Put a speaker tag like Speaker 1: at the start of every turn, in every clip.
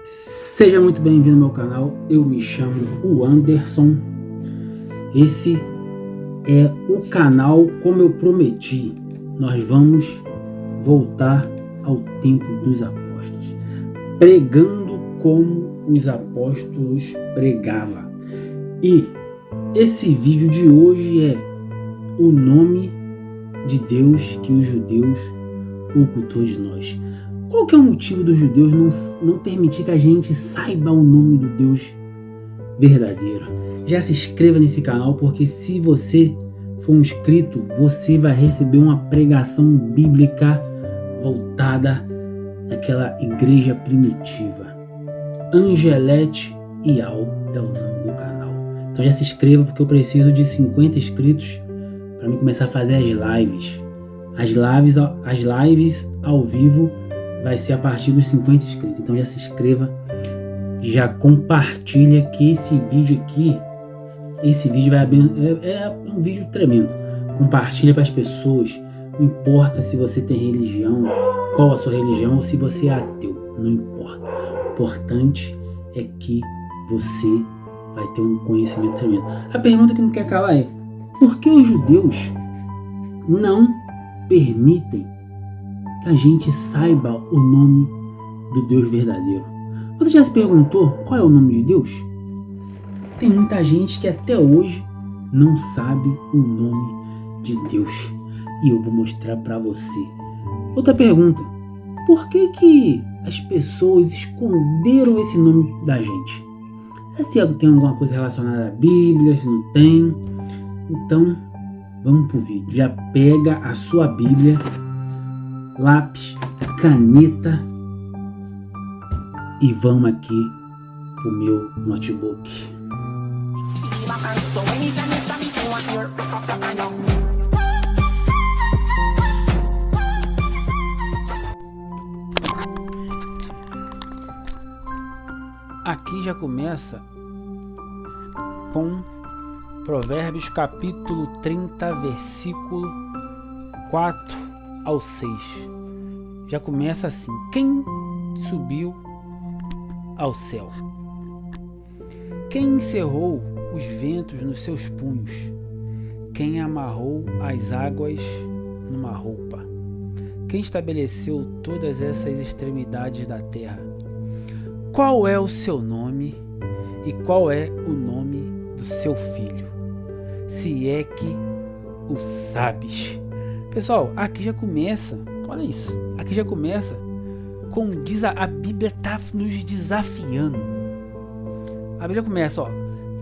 Speaker 1: Seja muito bem-vindo ao meu canal, eu me chamo o Anderson. Esse é o canal, como eu prometi, nós vamos voltar ao tempo dos apóstolos, pregando como os apóstolos pregavam. E esse vídeo de hoje é o nome de Deus que os judeus ocultou de nós. Qual que é o motivo dos judeus não permitir que a gente saiba o nome do Deus verdadeiro? Já se inscreva nesse canal, porque se você for um inscrito, você vai receber uma pregação bíblica voltada àquela igreja primitiva. Angelete Ial é o nome do canal. Então já se inscreva, porque eu preciso de 50 inscritos para mim começar a fazer as lives. As lives ao vivo vai ser a partir dos 50 inscritos. Então já se inscreva, já compartilha, que esse vídeo é um vídeo tremendo. Compartilha para as pessoas. Não importa se você tem religião, qual a sua religião, ou se você é ateu, não importa. O importante é que você vai ter um conhecimento tremendo. A pergunta que não quer calar é: por que os judeus não permitem que a gente saiba o nome do Deus verdadeiro? Você já se perguntou qual é o nome de Deus? Tem muita gente que até hoje não sabe o nome de Deus, e eu vou mostrar para você. Outra pergunta: por que as pessoas esconderam esse nome da gente? Se tem alguma coisa relacionada à Bíblia, se não tem, então vamos pro vídeo. Já pega a sua Bíblia, lápis, caneta e vamos aqui pro meu notebook. Aqui já começa com Provérbios capítulo 30, versículo 4 ao 6. Já começa assim: quem subiu ao céu? Quem encerrou os ventos nos seus punhos? Quem amarrou as águas numa roupa? Quem estabeleceu todas essas extremidades da terra? Qual é o seu nome e qual é o nome do seu filho, se é que o sabes? Pessoal, aqui já começa, olha isso, aqui já começa com a Bíblia está nos desafiando. A Bíblia começa,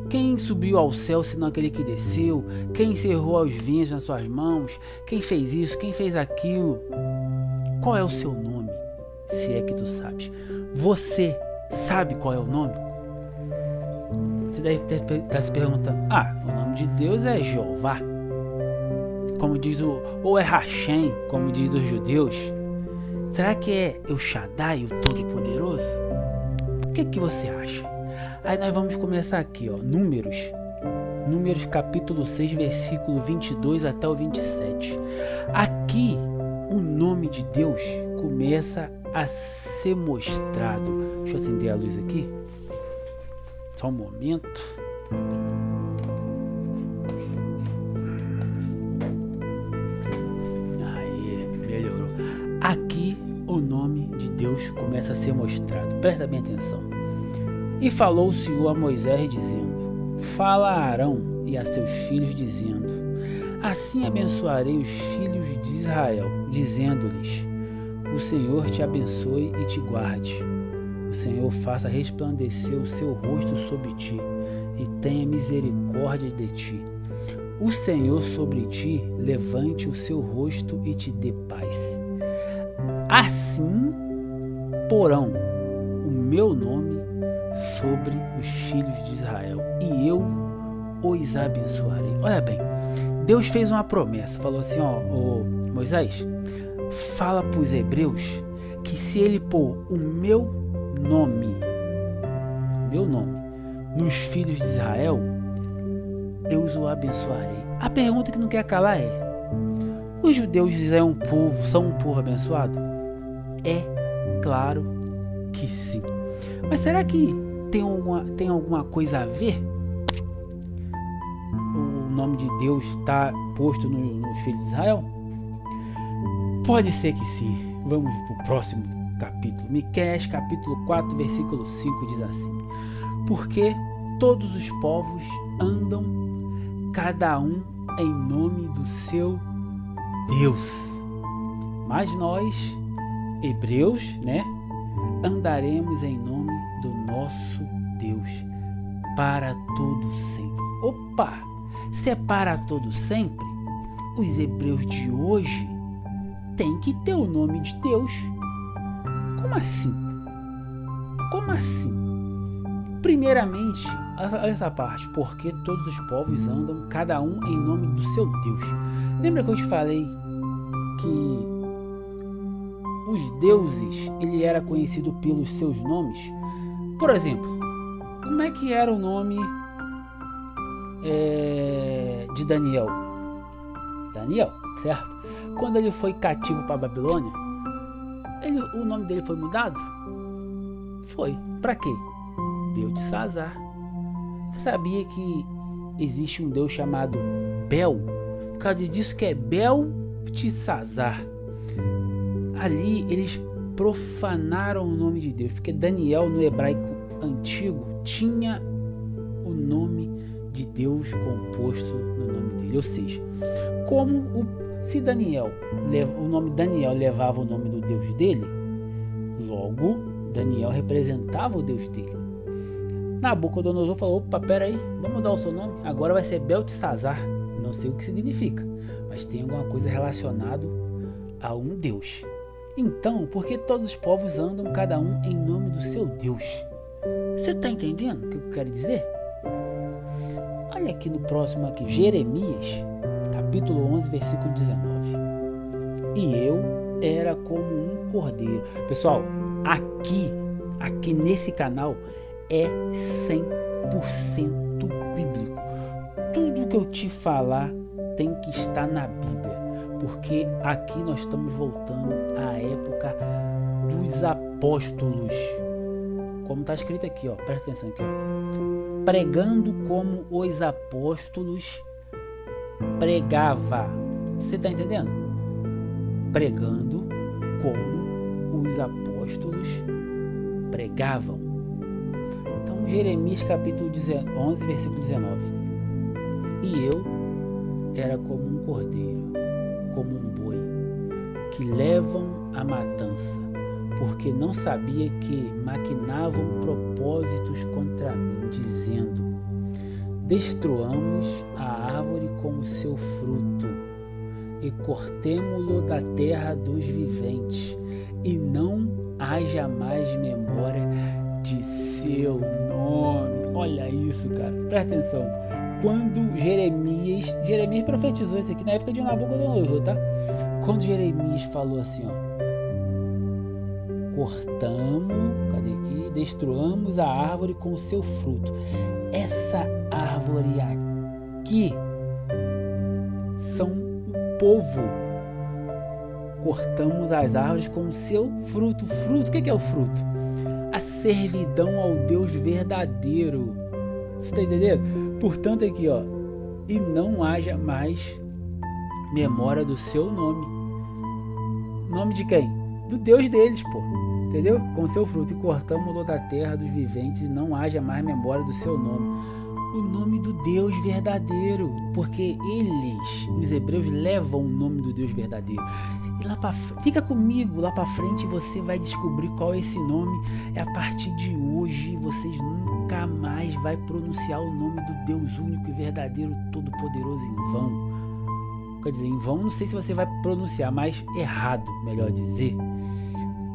Speaker 1: quem subiu ao céu senão aquele que desceu? Quem encerrou os ventos nas suas mãos? Quem fez isso? Quem fez aquilo? Qual é o seu nome, se é que tu sabes? Você sabe qual é o nome? Você deve estar se perguntando: o nome de Deus é Jeová, como diz ou é Hashem, como diz os judeus. Será que é El Shaddai, o Todo-Poderoso? O que você acha? Aí nós vamos começar aqui, Números capítulo 6, versículo 22 até o 27. Aqui o nome de Deus começa a ser mostrado. Deixa eu acender a luz aqui, só um momento. Aí, melhorou. Aqui o nome de Deus começa a ser mostrado. Presta bem atenção. E falou o Senhor a Moisés dizendo: fala a Arão e a seus filhos dizendo: assim abençoarei os filhos de Israel, dizendo-lhes: o Senhor te abençoe e te guarde. O Senhor faça resplandecer o seu rosto sobre ti e tenha misericórdia de ti. O Senhor sobre ti levante o seu rosto e te dê paz. Assim porão o meu nome sobre os filhos de Israel e eu os abençoarei. Olha bem, Deus fez uma promessa, falou assim: Moisés, fala para os hebreus que se ele pôr o meu nome nos filhos de Israel, eu os abençoarei. A pergunta que não quer calar é: os judeus são um povo abençoado? É claro que sim. Mas será que tem alguma coisa a ver? O nome de Deus está posto nos filhos de Israel? Pode ser que sim. Vamos para o próximo capítulo. Miqueias capítulo 4, versículo 5 diz assim: porque todos os povos andam, cada um em nome do seu Deus. Mas nós, hebreus, andaremos em nome do nosso Deus para todo sempre. Opa! Se é para todo sempre, os hebreus de hoje têm que ter o nome de Deus. Como assim? Como assim? Primeiramente, olha essa parte, porque todos os povos andam, cada um em nome do seu Deus. Lembra que eu te falei que os deuses, ele era conhecido pelos seus nomes? Por exemplo, como é que era o nome de Daniel? Daniel, certo? Quando ele foi cativo para a Babilônia, o nome dele foi mudado? Foi. Para quê? Beltesazar. Você sabia que existe um Deus chamado Bel? Por causa disso que é Beltesazar. Ali eles profanaram o nome de Deus, porque Daniel no hebraico antigo tinha o nome de Deus composto no nome dele. Ou seja, se o nome Daniel levava o nome do Deus dele, logo Daniel representava o Deus dele. Nabucodonosor falou: opa, peraí, vamos mudar o seu nome, agora vai ser Beltesazar. Não sei o que significa, mas tem alguma coisa relacionada a um Deus. Então, porque todos os povos andam, cada um em nome do seu Deus. Você está entendendo o que eu quero dizer? Olha aqui no próximo aqui, Jeremias, capítulo 11, versículo 19. E eu era como um cordeiro. Pessoal, aqui nesse canal é 100% bíblico. Tudo que eu te falar tem que estar na Bíblia, porque aqui nós estamos voltando à época dos apóstolos, como está escrito aqui, ó, presta atenção aqui, ó. Pregando como os apóstolos pregava. Você está entendendo? Pregando como os apóstolos pregavam. Então, Jeremias capítulo 11, versículo 19. E eu era como um cordeiro, como um boi, que levam a matança, porque não sabia que maquinavam propósitos contra mim, dizendo: destruamos a árvore com o seu fruto, e cortemo-lo da terra dos viventes, e não haja mais memória de seu nome. Olha isso, cara, presta atenção. Quando Jeremias profetizou isso aqui na época de Nabucodonosor, tá? Quando Jeremias falou assim, ó: destruamos a árvore com o seu fruto. Essa árvore aqui são o povo. Cortamos as árvores com o seu fruto. Fruto, o que é o fruto? A servidão ao Deus verdadeiro. Você está entendendo? Portanto, aqui, ó: e não haja mais memória do seu nome. Nome de quem? Do Deus deles, pô. Entendeu? Com seu fruto, e cortamos-lo da terra dos viventes, e não haja mais memória do seu nome. O nome do Deus verdadeiro, porque eles, os hebreus, levam o nome do Deus verdadeiro. E lá para fica comigo, lá para frente você vai descobrir qual é esse nome. É a partir de hoje vocês nunca mais vai pronunciar o nome do Deus único e verdadeiro, todo-poderoso em vão. Quer dizer, em vão, não sei se você vai pronunciar, mas errado, melhor dizer.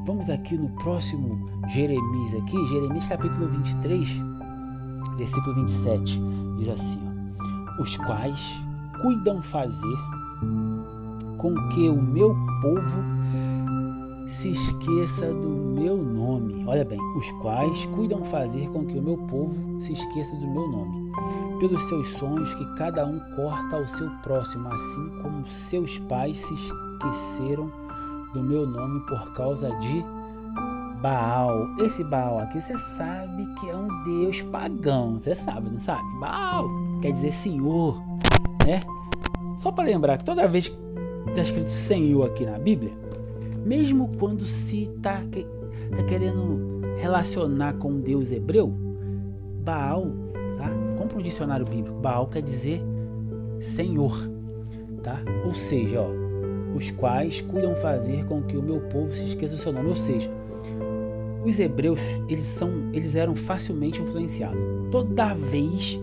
Speaker 1: Vamos aqui no próximo Jeremias aqui, Jeremias capítulo 23, versículo 27, diz assim, ó: os quais cuidam fazer com que o meu povo se esqueça do meu nome. Olha bem, os quais cuidam fazer com que o meu povo se esqueça do meu nome, pelos seus sonhos que cada um corta ao seu próximo, assim como seus pais se esqueceram do meu nome por causa de Baal. Esse Baal aqui, você sabe que é um deus pagão. Você sabe, não sabe? Baal quer dizer senhor, né? Só para lembrar que toda vez que está escrito Senhor aqui na Bíblia, mesmo quando se tá querendo relacionar com um deus hebreu, Baal, tá? Compra um dicionário bíblico, Baal quer dizer Senhor, tá? Ou seja, ó, os quais cuidam fazer com que o meu povo se esqueça do seu nome. Ou seja, os hebreus, eles eram facilmente influenciados. Toda vez,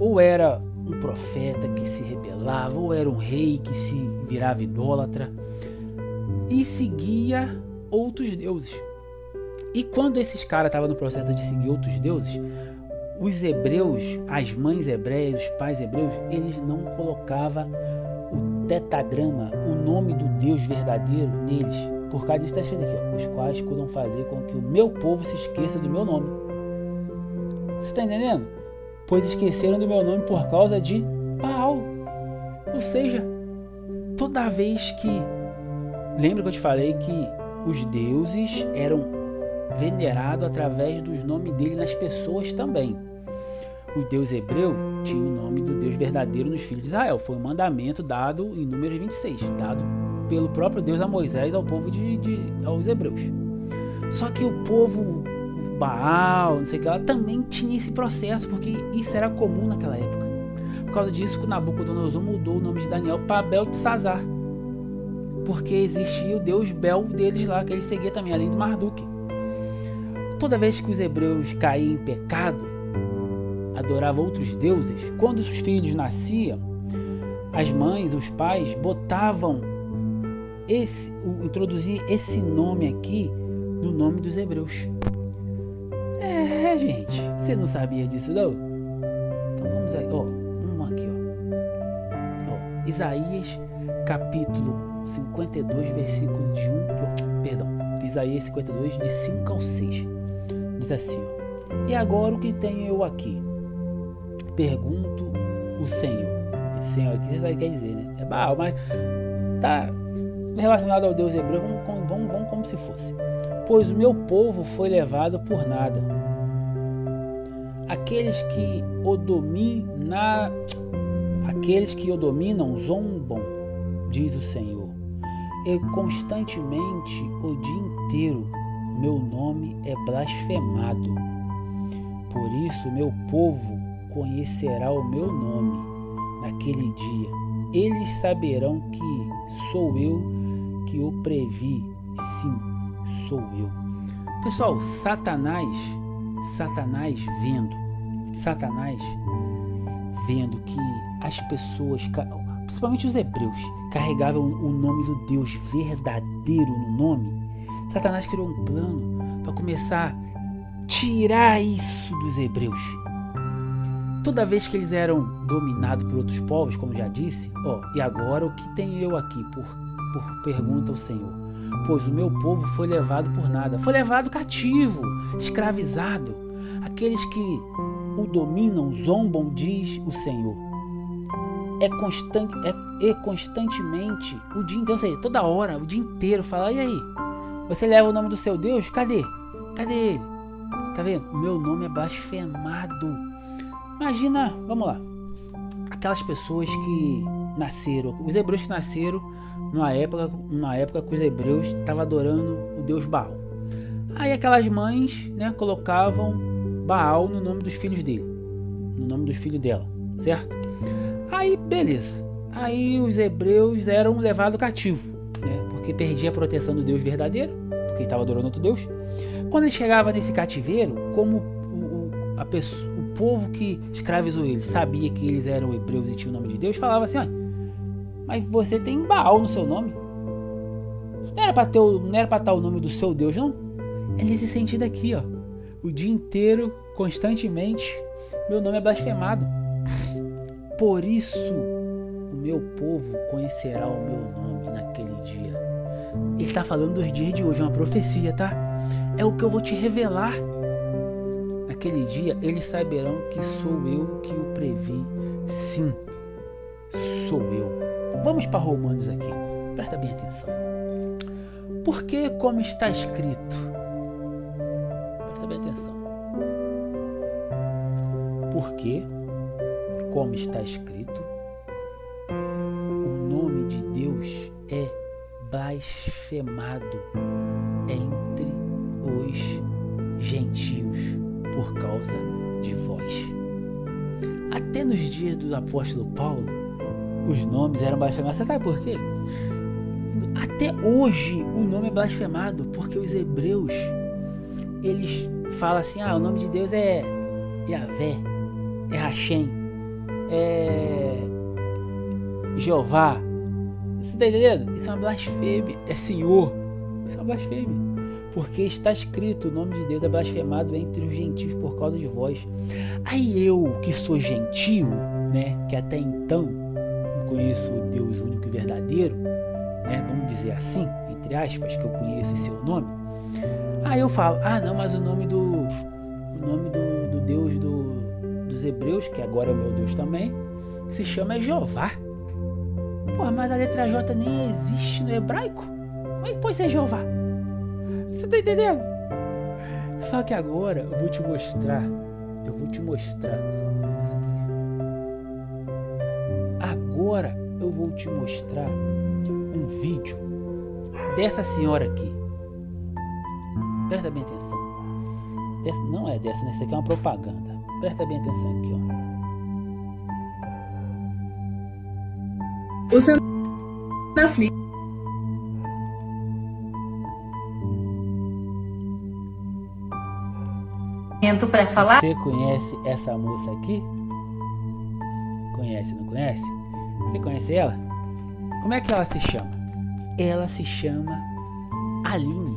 Speaker 1: ou era um profeta que se rebelava, ou era um rei que se virava idólatra e seguia outros deuses. E quando esses caras estavam no processo de seguir outros deuses, os hebreus, as mães hebreias, os pais hebreus, eles não colocavam o tetagrama, o nome do Deus verdadeiro neles. Por causa disso está escrito aqui, ó, os quais cuidam fazer com que o meu povo se esqueça do meu nome. Você está entendendo? Pois esqueceram do meu nome por causa de Baal. Ou seja, toda vez que... Lembra que eu te falei que os deuses eram venerados através dos nomes dele nas pessoas também. O Deus hebreu tinha o nome do Deus verdadeiro nos filhos de Israel. Foi um mandamento dado em Números 26, dado pelo próprio Deus a Moisés, ao povo aos hebreus. Só que o povo Baal, não sei o que lá, também tinha esse processo, porque isso era comum naquela época. Por causa disso, Nabucodonosor mudou o nome de Daniel para Beltesazar, porque existia o Deus Bel deles lá, que eles seguiam também, além do Marduk. Toda vez que os hebreus caíam em pecado, adoravam outros deuses, quando os filhos nasciam, as mães, os pais, introduziam esse nome aqui no nome dos hebreus. Gente, você não sabia disso não? Então vamos aí, vamos aqui, ó. Isaías capítulo 52, versículo de Isaías 52, de 5 ao 6. Diz assim, ó: E agora o que tenho eu aqui? Pergunto o Senhor. Esse Senhor aqui você vai quer dizer, né? É Baal, mas tá relacionado ao Deus hebreu, vamos como se fosse. Pois o meu povo foi levado por nada. Aqueles que o dominam zombam, diz o Senhor, e constantemente o dia inteiro meu nome é blasfemado. Por isso meu povo conhecerá o meu nome naquele dia. Eles saberão que sou eu que o previ. Sim, sou eu. Pessoal, Satanás vendo que as pessoas, principalmente os hebreus, carregavam o nome do Deus verdadeiro no nome, Satanás criou um plano para começar a tirar isso dos hebreus. Toda vez que eles eram dominados por outros povos, como já disse, e agora o que tenho eu aqui? Por pergunta ao Senhor. Pois o meu povo foi levado por nada, foi levado cativo, escravizado. Aqueles que o dominam zombam, diz o Senhor. Constantemente, o dia inteiro, ou seja, toda hora, o dia inteiro, fala: e aí? Você leva o nome do seu Deus? Cadê? Cadê ele? Tá vendo? O meu nome é blasfemado. Imagina, vamos lá, aquelas pessoas que nasceram, os hebreus que nasceram numa época que os hebreus estavam adorando o Deus Baal. Aí aquelas mães, né, colocavam Baal no nome dos filhos dele, no nome dos filhos dela, certo? Aí beleza, aí os hebreus eram levados cativo, né, porque perdia a proteção do Deus verdadeiro, porque estava adorando outro Deus. Quando ele chegava nesse cativeiro, como o povo que escravizou eles sabia que eles eram hebreus e tinham o nome de Deus, falava assim: mas você tem Baal no seu nome, não era para estar o nome do seu Deus, não? É nesse sentido aqui, o dia inteiro, constantemente, meu nome é blasfemado. Por isso o meu povo conhecerá o meu nome naquele dia. Ele está falando dos dias de hoje, é uma profecia, tá? É o que eu vou te revelar. Naquele dia eles saberão que sou eu que o previ. Sim, sou eu. Vamos para Romanos aqui, presta bem atenção. Por que como está escrito? Presta bem atenção. Porque, como está escrito, o nome de Deus é blasfemado entre os gentios por causa de vós. Até nos dias do apóstolo Paulo, os nomes eram blasfemados. Você sabe por quê? Até hoje o nome é blasfemado, porque os hebreus, eles falam assim, o nome de Deus é Yahvé, é Hashem, é Jeová. Você tá entendendo? Isso é uma blasfêmia, é Senhor. Isso é uma blasfêmia, porque está escrito, o nome de Deus é blasfemado entre os gentios por causa de vós. Aí eu, que sou gentio, né, que até então não conheço o Deus único e verdadeiro, né, vamos dizer assim, entre aspas, que eu conheço esse seu nome. Aí eu falo, não, mas o nome do Deus dos hebreus, que agora é o meu Deus também, se chama Jeová. Porra, mas a letra J nem existe no hebraico. Como é que pode ser Jeová? Você tá entendendo? Só que agora eu vou te mostrar. Só um negócio aqui. Agora eu vou te mostrar um vídeo dessa senhora aqui. Presta bem atenção. Não é dessa, né? Isso aqui é uma propaganda. Presta bem atenção aqui, ó.
Speaker 2: Usa na Flip. Para falar.
Speaker 1: Você conhece essa moça aqui? Conhece, não conhece? Você conhece ela? Como é que ela se chama? Ela se chama Aline.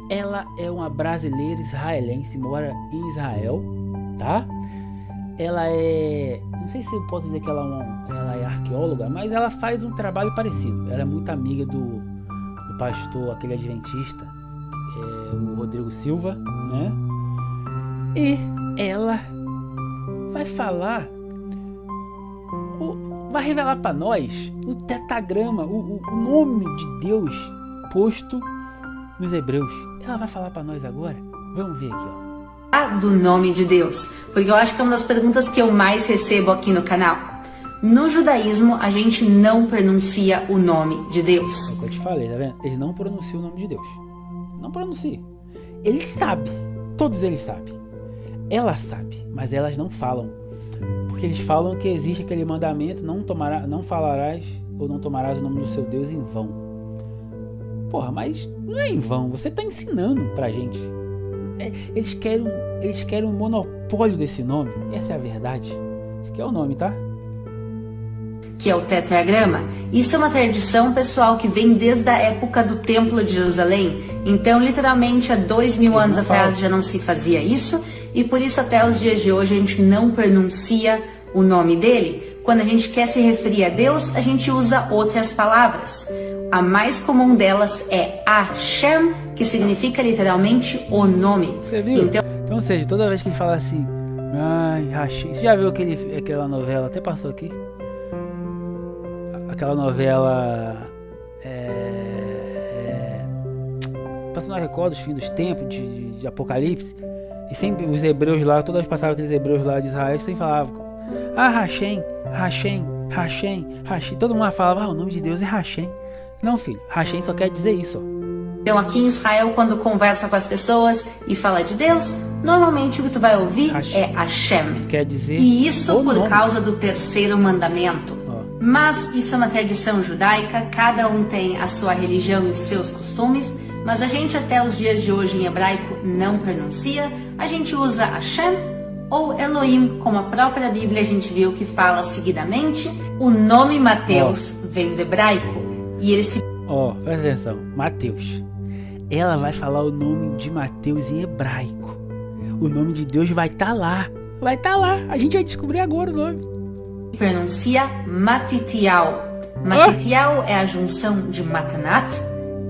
Speaker 1: Ela é uma brasileira israelense, mora em Israel, tá? Ela é... Não sei se eu posso dizer que ela é arqueóloga, mas ela faz um trabalho parecido. Ela é muito amiga do pastor, aquele adventista, o Rodrigo Silva, né? E ela vai falar, vai revelar para nós o tetagrama, o nome de Deus posto nos hebreus. Ela vai falar para nós agora. Vamos ver aqui, ó.
Speaker 2: Do nome de Deus, porque eu acho que é uma das perguntas que eu mais recebo aqui no canal. No judaísmo, a gente não pronuncia o nome de Deus.
Speaker 1: É o que eu te falei, tá vendo? Eles não pronunciam o nome de Deus. Não pronunciam. Eles sabem. Todos eles sabem. Ela sabe, mas elas não falam. Porque eles falam que existe aquele mandamento, não falarás ou não tomarás o nome do seu Deus em vão. Porra, mas não é em vão. Você tá ensinando pra gente. Eles querem um monopólio desse nome. Essa é a verdade. Esse aqui é o nome, tá?
Speaker 2: Que é o tetragrama. Isso é uma tradição, pessoal, que vem desde a época do Templo de Jerusalém. Então, literalmente, há 2000 anos atrás já não se fazia isso. E por isso, até os dias de hoje, a gente não pronuncia o nome dele. Quando a gente quer se referir a Deus, a gente usa outras palavras. A mais comum delas é Hashem, que significa literalmente o nome.
Speaker 1: Você viu? Então, ou seja, toda vez que ele fala assim, Hashem. Você já viu aquela novela, até passou aqui? Aquela novela passando na Record, os fins dos tempos de Apocalipse. E sempre os hebreus lá, todas passavam aqueles hebreus lá de Israel, sempre falavam Hashem, Hashem, Hashem, Hashem. Todo mundo falava, o nome de Deus é Hashem. Não, filho, Hashem só quer dizer isso, ó.
Speaker 2: Então aqui em Israel, quando conversa com as pessoas e fala de Deus, normalmente o que tu vai ouvir é Hashem.
Speaker 1: Quer dizer,
Speaker 2: e isso por causa do terceiro mandamento. Mas isso é uma tradição judaica, cada um tem a sua religião e os seus costumes, mas a gente até os dias de hoje em hebraico não pronuncia, a gente usa Hashem ou Elohim, como a própria Bíblia a gente viu que fala seguidamente. O nome Mateus vem do hebraico e ele se...
Speaker 1: presta atenção, Mateus. Ela vai falar o nome de Mateus em hebraico. O nome de Deus vai estar lá. Vai estar lá. A gente vai descobrir agora o nome.
Speaker 2: Pronuncia Matitial. Matitial é a junção de Matanat,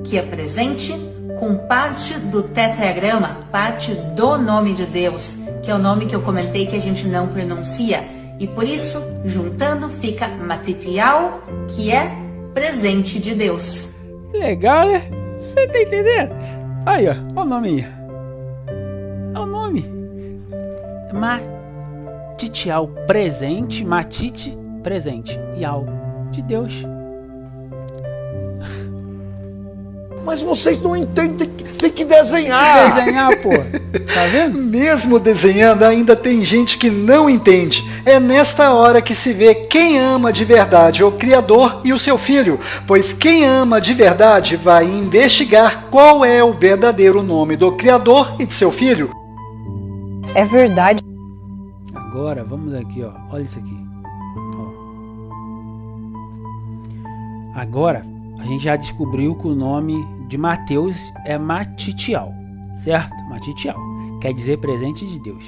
Speaker 2: que é presente, com parte do tetragrama, parte do nome de Deus, que é o nome que eu comentei que a gente não pronuncia. E por isso, juntando, fica Matitial, que é presente de Deus.
Speaker 1: Legal, né? Você tá entendendo? Aí, ó. Olha o nome aí. É o nome. Matitial. Presente. Matite. Presente. Ial. De Deus.
Speaker 3: Mas vocês não entendem, tem que desenhar.
Speaker 1: Desenhar, pô. Tá vendo?
Speaker 4: Mesmo desenhando, ainda tem gente que não entende. É nesta hora que se vê quem ama de verdade o Criador e o seu Filho, pois quem ama de verdade vai investigar qual é o verdadeiro nome do Criador e de seu Filho.
Speaker 5: É verdade.
Speaker 1: Agora, vamos aqui, ó. Olha isso aqui. Ó. Agora, a gente já descobriu que o nome de Mateus é Matitial, certo? Matitial, quer dizer presente de Deus.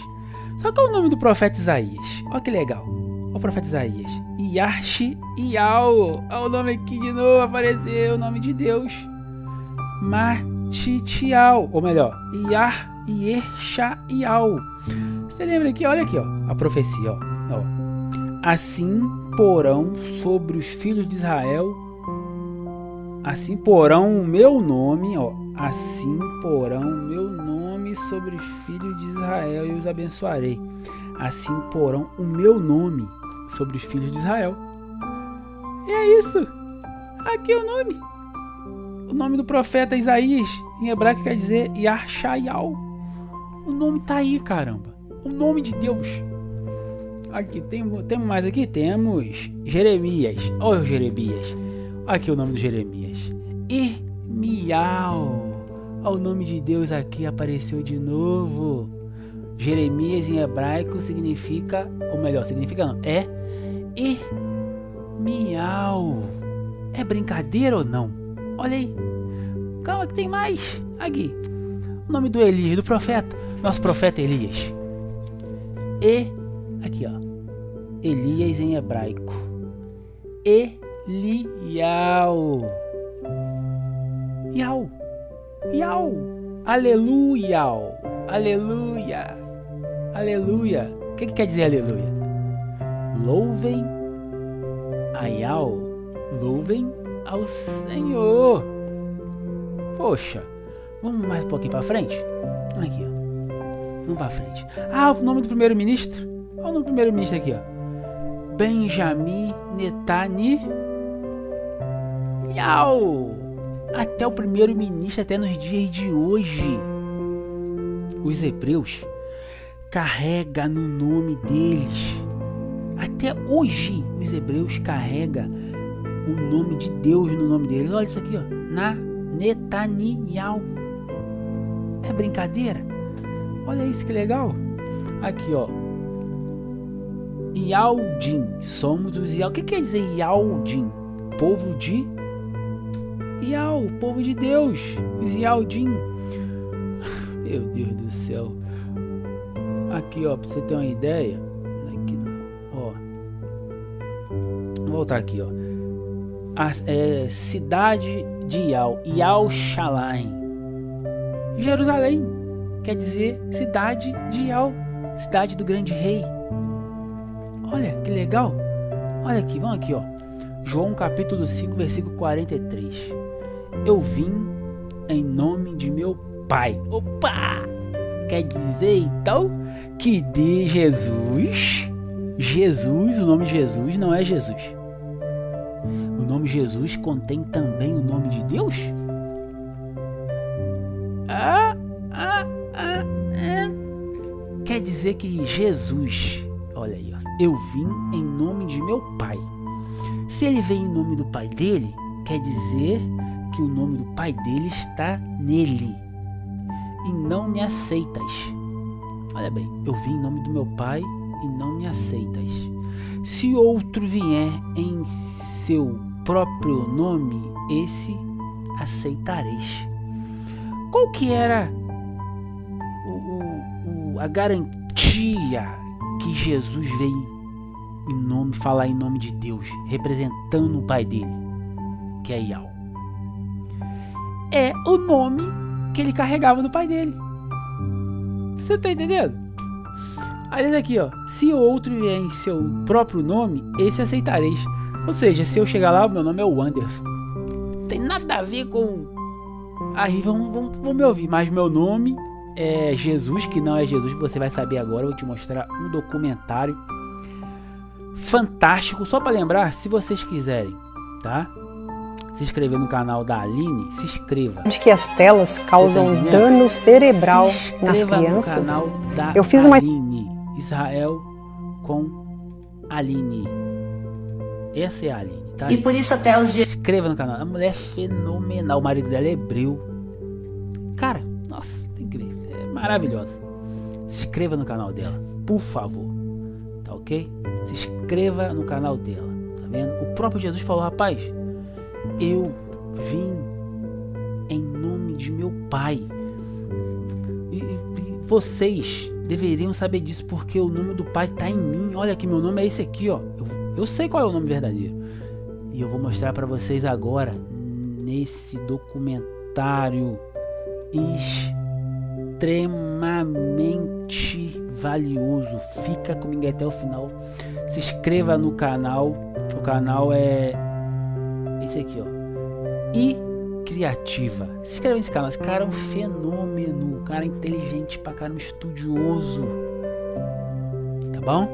Speaker 1: Só que é o nome do profeta Isaías. Olha que legal. Olha o profeta Isaías. Ial. Olha o nome aqui de novo, apareceu o nome de Deus. Matitial. Ou melhor, Ial. Você lembra aqui? Olha aqui, ó. A profecia, ó. Assim porão sobre os filhos de Israel. Assim porão o meu nome, ó. Assim porão o meu nome sobre os filhos de Israel e os abençoarei. Assim porão o meu nome sobre os filhos de Israel. E é isso. Aqui é o nome. O nome do profeta Isaías, em hebraico, quer dizer Yashayal. O nome tá aí, caramba. O nome de Deus. Aqui, temos mais aqui? Temos Jeremias. Olha o Jeremias. Aqui o nome do Jeremias. Irmial. Olha o nome de Deus aqui, apareceu de novo. Jeremias em hebraico significa, ou melhor, significa não, é Irmial. É brincadeira ou não? Olha aí. Calma que tem mais. Aqui. O nome do Elias, do profeta. Nosso profeta Elias. Aqui, ó. Elias em hebraico. Elial. Iau. Aleluia. O que quer dizer aleluia? Louvem a Iau. Louvem ao Senhor. Poxa. Vamos mais um pouquinho pra frente? Aqui, ó. Vamos pra frente. O nome do primeiro-ministro. Olha o nome do primeiro-ministro aqui, ó. Benjamin Netanyahu. Até o primeiro-ministro, até nos dias de hoje, os hebreus carregam no nome deles. Até hoje, os hebreus carregam o nome de Deus no nome deles. Olha isso aqui, ó. Netanyahu. É brincadeira? Olha isso que legal. Aqui, ó. Yaldim. Somos os Yal. O que quer dizer Yaldim? Povo de Ial, povo de Deus. Os Yaldim. Meu Deus do céu. Aqui, ó, pra você ter uma ideia. Aqui, ó. Vou voltar aqui, ó. Cidade de Ial Shalaim. Jerusalém. Quer dizer cidade de Ial. Cidade do grande rei. Olha que legal. Olha aqui, vamos aqui, ó. João capítulo 5, versículo 43. Eu vim em nome de meu Pai. Opa! Quer dizer então que de Jesus, o nome Jesus não é Jesus. O nome Jesus contém também o nome de Deus? Quer dizer que Jesus, olha aí, ó, eu vim em nome de meu Pai. Se ele vem em nome do Pai dele, quer dizer que o nome do Pai dele está nele. E não me aceitas. Olha bem, eu vim em nome do meu Pai e não me aceitas. Se outro vier em seu próprio nome, esse aceitareis. Qual que era a garantia que Jesus veio falar em nome de Deus, representando o Pai dele, que é Ial? É o nome que ele carregava do Pai dele. Você tá entendendo? Aí aqui, ó. Se outro vier em seu próprio nome, esse aceitareis. Ou seja, se eu chegar lá, meu nome é o Anderson. Não tem nada a ver com Aí vão me ouvir, mas meu nome é Jesus, que não é Jesus, você vai saber agora. Eu vou te mostrar um documentário fantástico, só para lembrar, se vocês quiserem, tá? Se inscrever no canal da Aline, se inscreva.
Speaker 5: De que as telas causam dano cerebral nas crianças.
Speaker 1: No canal da
Speaker 5: Eu fiz uma
Speaker 1: Aline, Israel com Aline. Essa é a Aline, tá?
Speaker 2: E por isso até os dias...
Speaker 1: Se inscreva no canal, a mulher é fenomenal, o marido dela é hebreu. Cara, nossa, tem que ver, é maravilhosa. Se inscreva no canal dela, por favor, tá ok? Se inscreva no canal dela, tá vendo? O próprio Jesus falou, rapaz, eu vim em nome de meu Pai. E vocês deveriam saber disso, porque o nome do Pai está em mim. Olha que meu nome é esse aqui, ó. Eu sei qual é o nome verdadeiro. E eu vou mostrar para vocês agora, nesse documentário extremamente valioso. Fica comigo até o final. Se inscreva no canal. O canal é esse aqui, ó, e Criativa. Se inscreva nesse canal. Esse cara é um fenômeno, um cara inteligente pra caramba, estudioso, tá bom?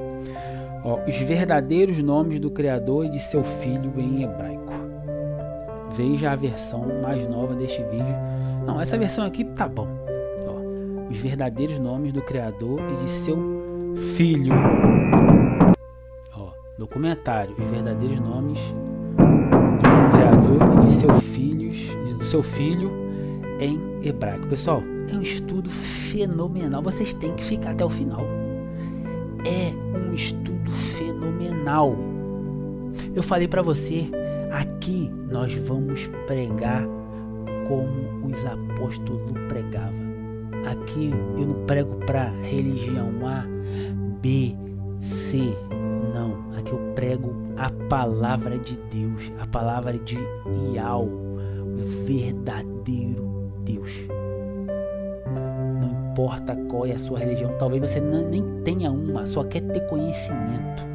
Speaker 1: Ó, os verdadeiros nomes do Criador e de seu Filho em hebraico. Veja a versão mais nova deste vídeo. Não, essa versão aqui tá bom. Ó, os verdadeiros nomes do Criador e de seu Filho. Ó, documentário, os verdadeiros nomes do Criador e de seu filho em hebraico. Pessoal, é um estudo fenomenal. Vocês têm que ficar até o final. É um estudo fenomenal. Eu falei para você, aqui nós vamos pregar como os apóstolos pregavam. Aqui eu não prego para religião A, B, C. Não, aqui eu prego a palavra de Deus, a palavra de Yahweh, o verdadeiro Deus. Não importa qual é a sua religião, talvez você nem tenha uma, só quer ter conhecimento.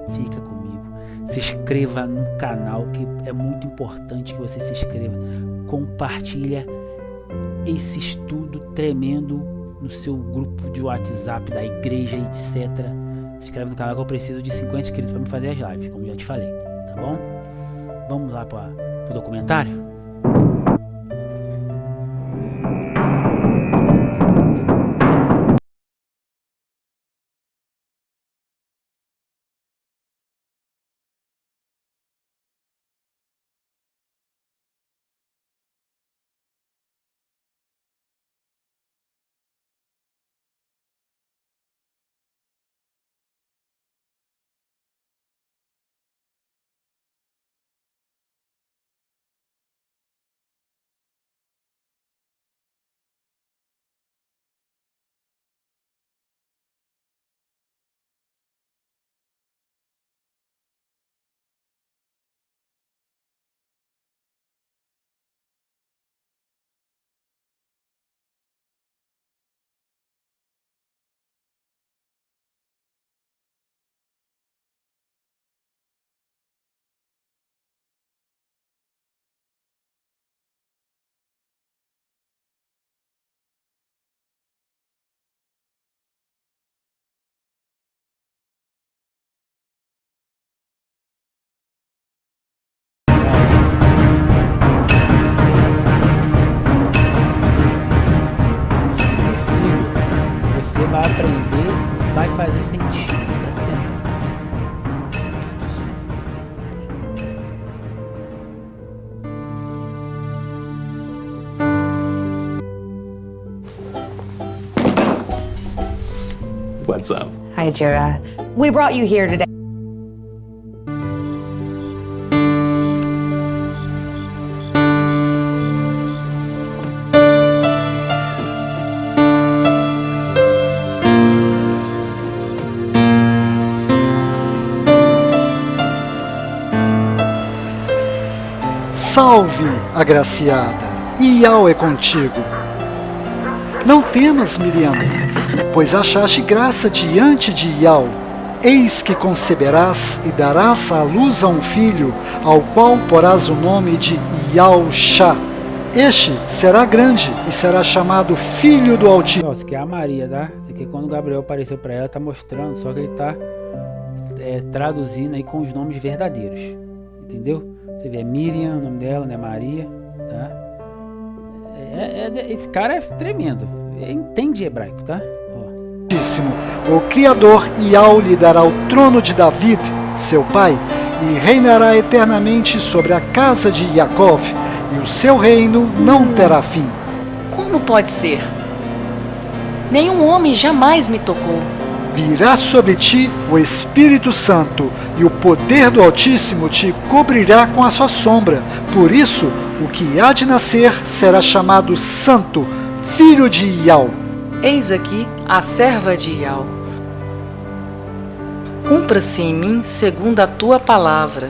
Speaker 1: Fica comigo, se inscreva no canal, que é muito importante que você se inscreva. Compartilha esse estudo tremendo no seu grupo de WhatsApp da igreja, etc. Se inscreve no canal que eu preciso de 50 inscritos para me fazer as lives, como já te falei, tá bom? Vamos lá para o documentário? Você vai aprender, vai fazer sentido. Presta atenção.
Speaker 6: What's up?
Speaker 7: Hi, Jira. We brought you here today.
Speaker 4: Salve, agraciada, Yahweh é contigo. Não temas, Miriam, pois achaste graça diante de Yahweh. Eis que conceberás e darás à luz a um filho, ao qual porás o nome de Yahushá. Este será grande e será chamado Filho do Altíssimo.
Speaker 1: Isso aqui é a Maria, tá? Isso aqui quando o Gabriel apareceu para ela, tá mostrando, só que ele tá traduzindo aí com os nomes verdadeiros, entendeu? Você vê, é Miriam, o nome dela, né? Maria, tá? Esse cara é tremendo, ele entende hebraico, tá? Ó.
Speaker 4: O Criador Yahweh lhe dará o trono de David, seu pai, e reinará eternamente sobre a casa de Jacó, e o seu reino não terá fim.
Speaker 6: Como pode ser? Nenhum homem jamais me tocou.
Speaker 4: Virá sobre ti o Espírito Santo, e o poder do Altíssimo te cobrirá com a sua sombra. Por isso, o que há de nascer será chamado Santo, Filho de Yahweh.
Speaker 6: Eis aqui a serva de Yahweh. Cumpra-se em mim segundo a tua palavra.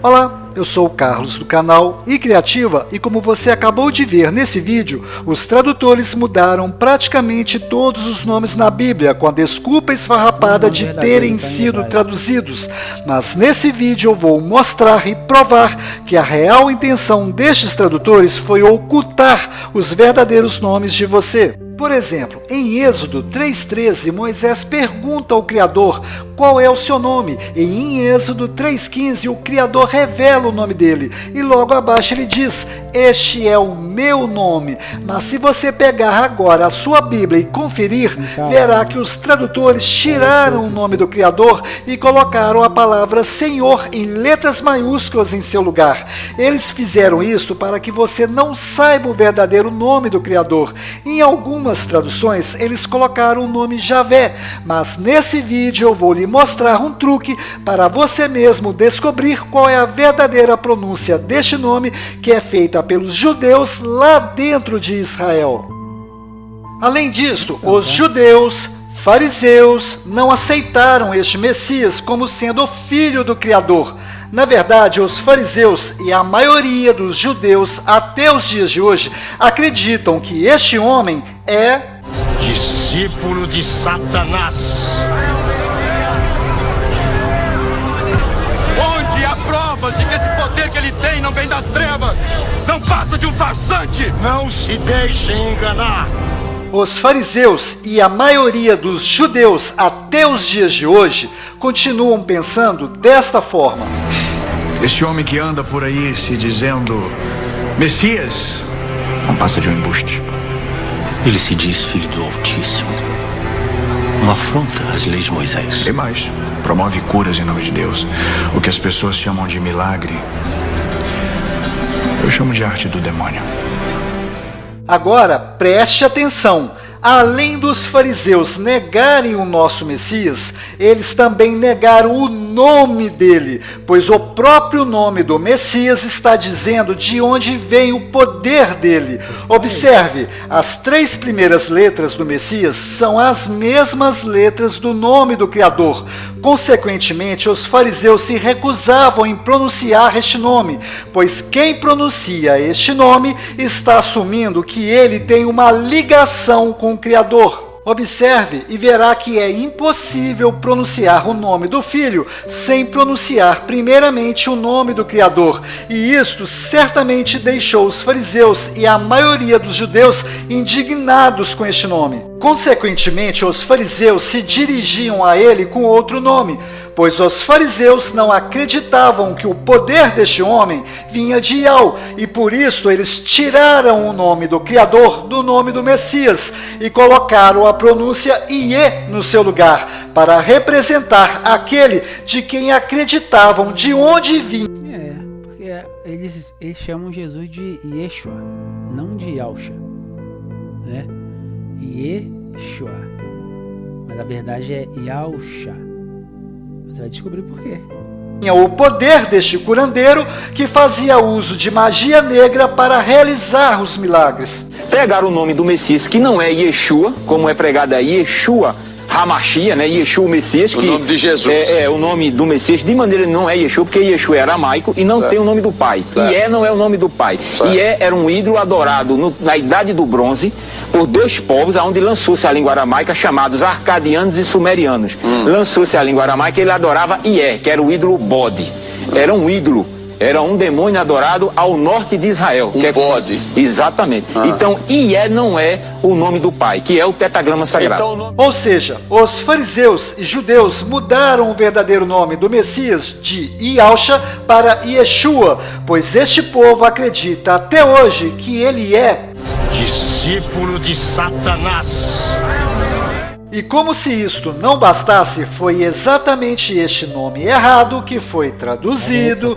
Speaker 4: Olá, eu sou o Carlos do canal iCriativa e como você acabou de ver nesse vídeo, os tradutores mudaram praticamente todos os nomes na Bíblia com a desculpa esfarrapada de terem sido traduzidos. Mas nesse vídeo eu vou mostrar e provar que a real intenção destes tradutores foi ocultar os verdadeiros nomes de você. Por exemplo, em Êxodo 3,13, Moisés pergunta ao Criador qual é o seu nome, e em Êxodo 3,15 o Criador revela o nome dele, e logo abaixo ele diz, este é o meu nome. Mas se você pegar agora a sua Bíblia e conferir, verá que os tradutores tiraram o nome do Criador e colocaram a palavra Senhor em letras maiúsculas em seu lugar. Eles fizeram isto para que você não saiba o verdadeiro nome do Criador. Em algumas traduções, eles colocaram o nome Javé, mas nesse vídeo eu vou lhe mostrar um truque para você mesmo descobrir qual é a verdadeira pronúncia deste nome que é feita pelos judeus lá dentro de Israel. Além disto, os judeus, fariseus, não aceitaram este Messias como sendo o filho do Criador. Na verdade, os fariseus e a maioria dos judeus até os dias de hoje acreditam que este homem é
Speaker 3: discípulo de Satanás.
Speaker 8: Onde há provas de que esse poder que ele tem não vem das trevas, não passa de um farsante.
Speaker 3: Não se deixem enganar.
Speaker 4: Os fariseus e a maioria dos judeus até os dias de hoje continuam pensando desta forma.
Speaker 9: Este homem que anda por aí se dizendo Messias não passa de um embuste.
Speaker 10: Ele se diz filho do Altíssimo. Uma afronta às leis de Moisés.
Speaker 9: E mais, promove curas em nome de Deus. O que as pessoas chamam de milagre, eu chamo de arte do demônio.
Speaker 4: Agora, preste atenção. Além dos fariseus negarem o nosso Messias, eles também negaram o nome dele, pois o próprio nome do Messias está dizendo de onde vem o poder dele. Observe, as 3 primeiras letras do Messias são as mesmas letras do nome do Criador. Consequentemente, os fariseus se recusavam em pronunciar este nome, pois quem pronuncia este nome está assumindo que ele tem uma ligação com o Criador. Observe e verá que é impossível pronunciar o nome do Filho sem pronunciar primeiramente o nome do Criador. E isto certamente deixou os fariseus e a maioria dos judeus indignados com este nome. Consequentemente, os fariseus se dirigiam a ele com outro nome, pois os fariseus não acreditavam que o poder deste homem vinha de Yahweh, e por isso eles tiraram o nome do Criador do nome do Messias e colocaram a pronúncia Iê no seu lugar, para representar aquele de quem acreditavam de onde vinha.
Speaker 1: Porque eles chamam Jesus de Yeshua, não de Yahshua, né? Yeshua, mas a verdade é Yahshua. Você vai descobrir por quê.
Speaker 4: O poder deste curandeiro que fazia uso de magia negra para realizar os milagres.
Speaker 11: Pegaram o nome do Messias, que não é Yeshua, como é pregado aí, Yeshua Hamashia, né? Yeshua, o Messias, que
Speaker 3: o nome de Jesus.
Speaker 11: É o nome do Messias, de maneira não é Yeshua, porque Yeshua é aramaico e não tem o nome do pai. Ié não é o nome do pai. Ié era um ídolo adorado na Idade do Bronze por 2 povos, onde lançou-se a língua aramaica, chamados arcadianos e sumerianos. Lançou-se a língua aramaica e ele adorava Ié, que era o ídolo bode. Era um ídolo era um demônio adorado ao norte de Israel. Que
Speaker 3: bode.
Speaker 11: Exatamente. Então, Ié não é o nome do pai, que é o tetragrama sagrado.
Speaker 4: Então, ou seja, os fariseus e judeus mudaram o verdadeiro nome do Messias de Yahshua para Yeshua, pois este povo acredita até hoje que ele é
Speaker 8: discípulo de Satanás.
Speaker 4: E como se isto não bastasse, foi exatamente este nome errado que foi traduzido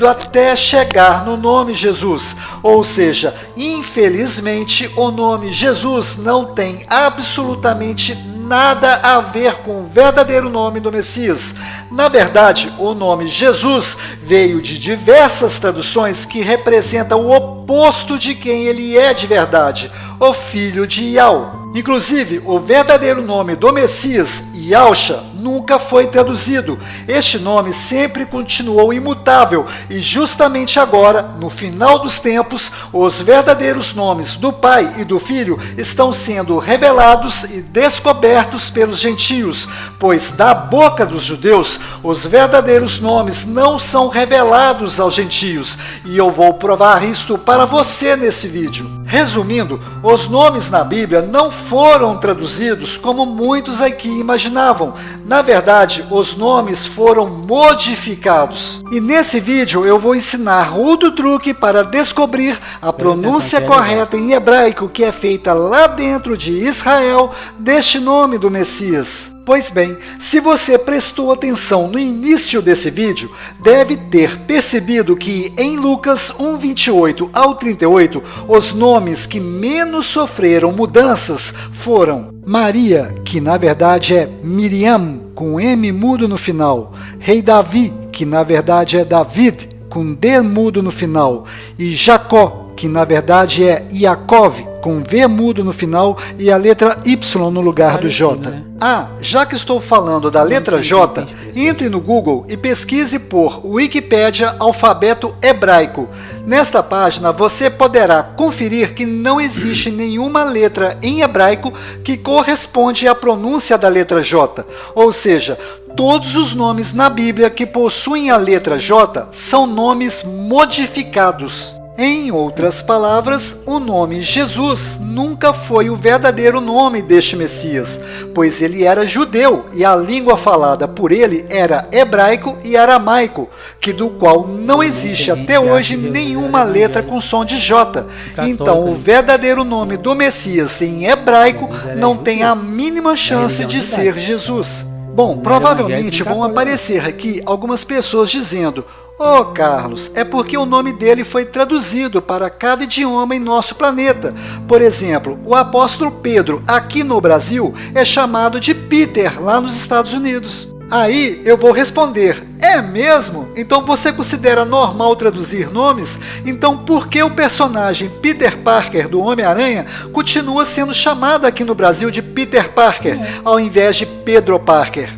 Speaker 4: até chegar no nome Jesus. Ou seja, infelizmente o nome Jesus não tem absolutamente nada a ver com o verdadeiro nome do Messias. Na verdade, o nome Jesus veio de diversas traduções que representam o oposto de quem ele é de verdade, o filho de Yahweh. Inclusive, o verdadeiro nome do Messias, Yahshua, nunca foi traduzido. Este nome sempre continuou imutável e justamente agora, no final dos tempos, os verdadeiros nomes do Pai e do Filho estão sendo revelados e descobertos pelos gentios, pois da boca dos judeus, os verdadeiros nomes não são revelados aos gentios, e eu vou provar isto para você nesse vídeo. Resumindo, os nomes na Bíblia não foram traduzidos como muitos aqui imaginavam. Na verdade, os nomes foram modificados. E nesse vídeo eu vou ensinar outro truque para descobrir a pronúncia correta em hebraico que é feita lá dentro de Israel deste nome do Messias. Pois bem, se você prestou atenção no início desse vídeo, deve ter percebido que em Lucas 1:28 ao 38, os nomes que menos sofreram mudanças foram Maria, que na verdade é Miriam, com M mudo no final, Rei Davi, que na verdade é David, com D mudo no final, e Jacó, que na verdade é Yaakov, com V mudo no final e a letra Y no lugar do J. Ah, já que estou falando da letra J, entre no Google e pesquise por Wikipédia alfabeto hebraico. Nesta página você poderá conferir que não existe nenhuma letra em hebraico que corresponde à pronúncia da letra J, ou seja, todos os nomes na Bíblia que possuem a letra J são nomes modificados. Em outras palavras, o nome Jesus nunca foi o verdadeiro nome deste Messias, pois ele era judeu e a língua falada por ele era hebraico e aramaico, que do qual não existe até hoje nenhuma letra com som de J. Então, o verdadeiro nome do Messias em hebraico não tem a mínima chance de ser Jesus. Bom, provavelmente vão aparecer aqui algumas pessoas dizendo: "Oh, Carlos, é porque o nome dele foi traduzido para cada idioma em nosso planeta. Por exemplo, o apóstolo Pedro, aqui no Brasil, é chamado de Peter, lá nos Estados Unidos." Aí eu vou responder: é mesmo? Então você considera normal traduzir nomes? Então por que o personagem Peter Parker do Homem-Aranha continua sendo chamado aqui no Brasil de Peter Parker, ao invés de Pedro Parker?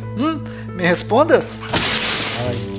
Speaker 4: Me responda?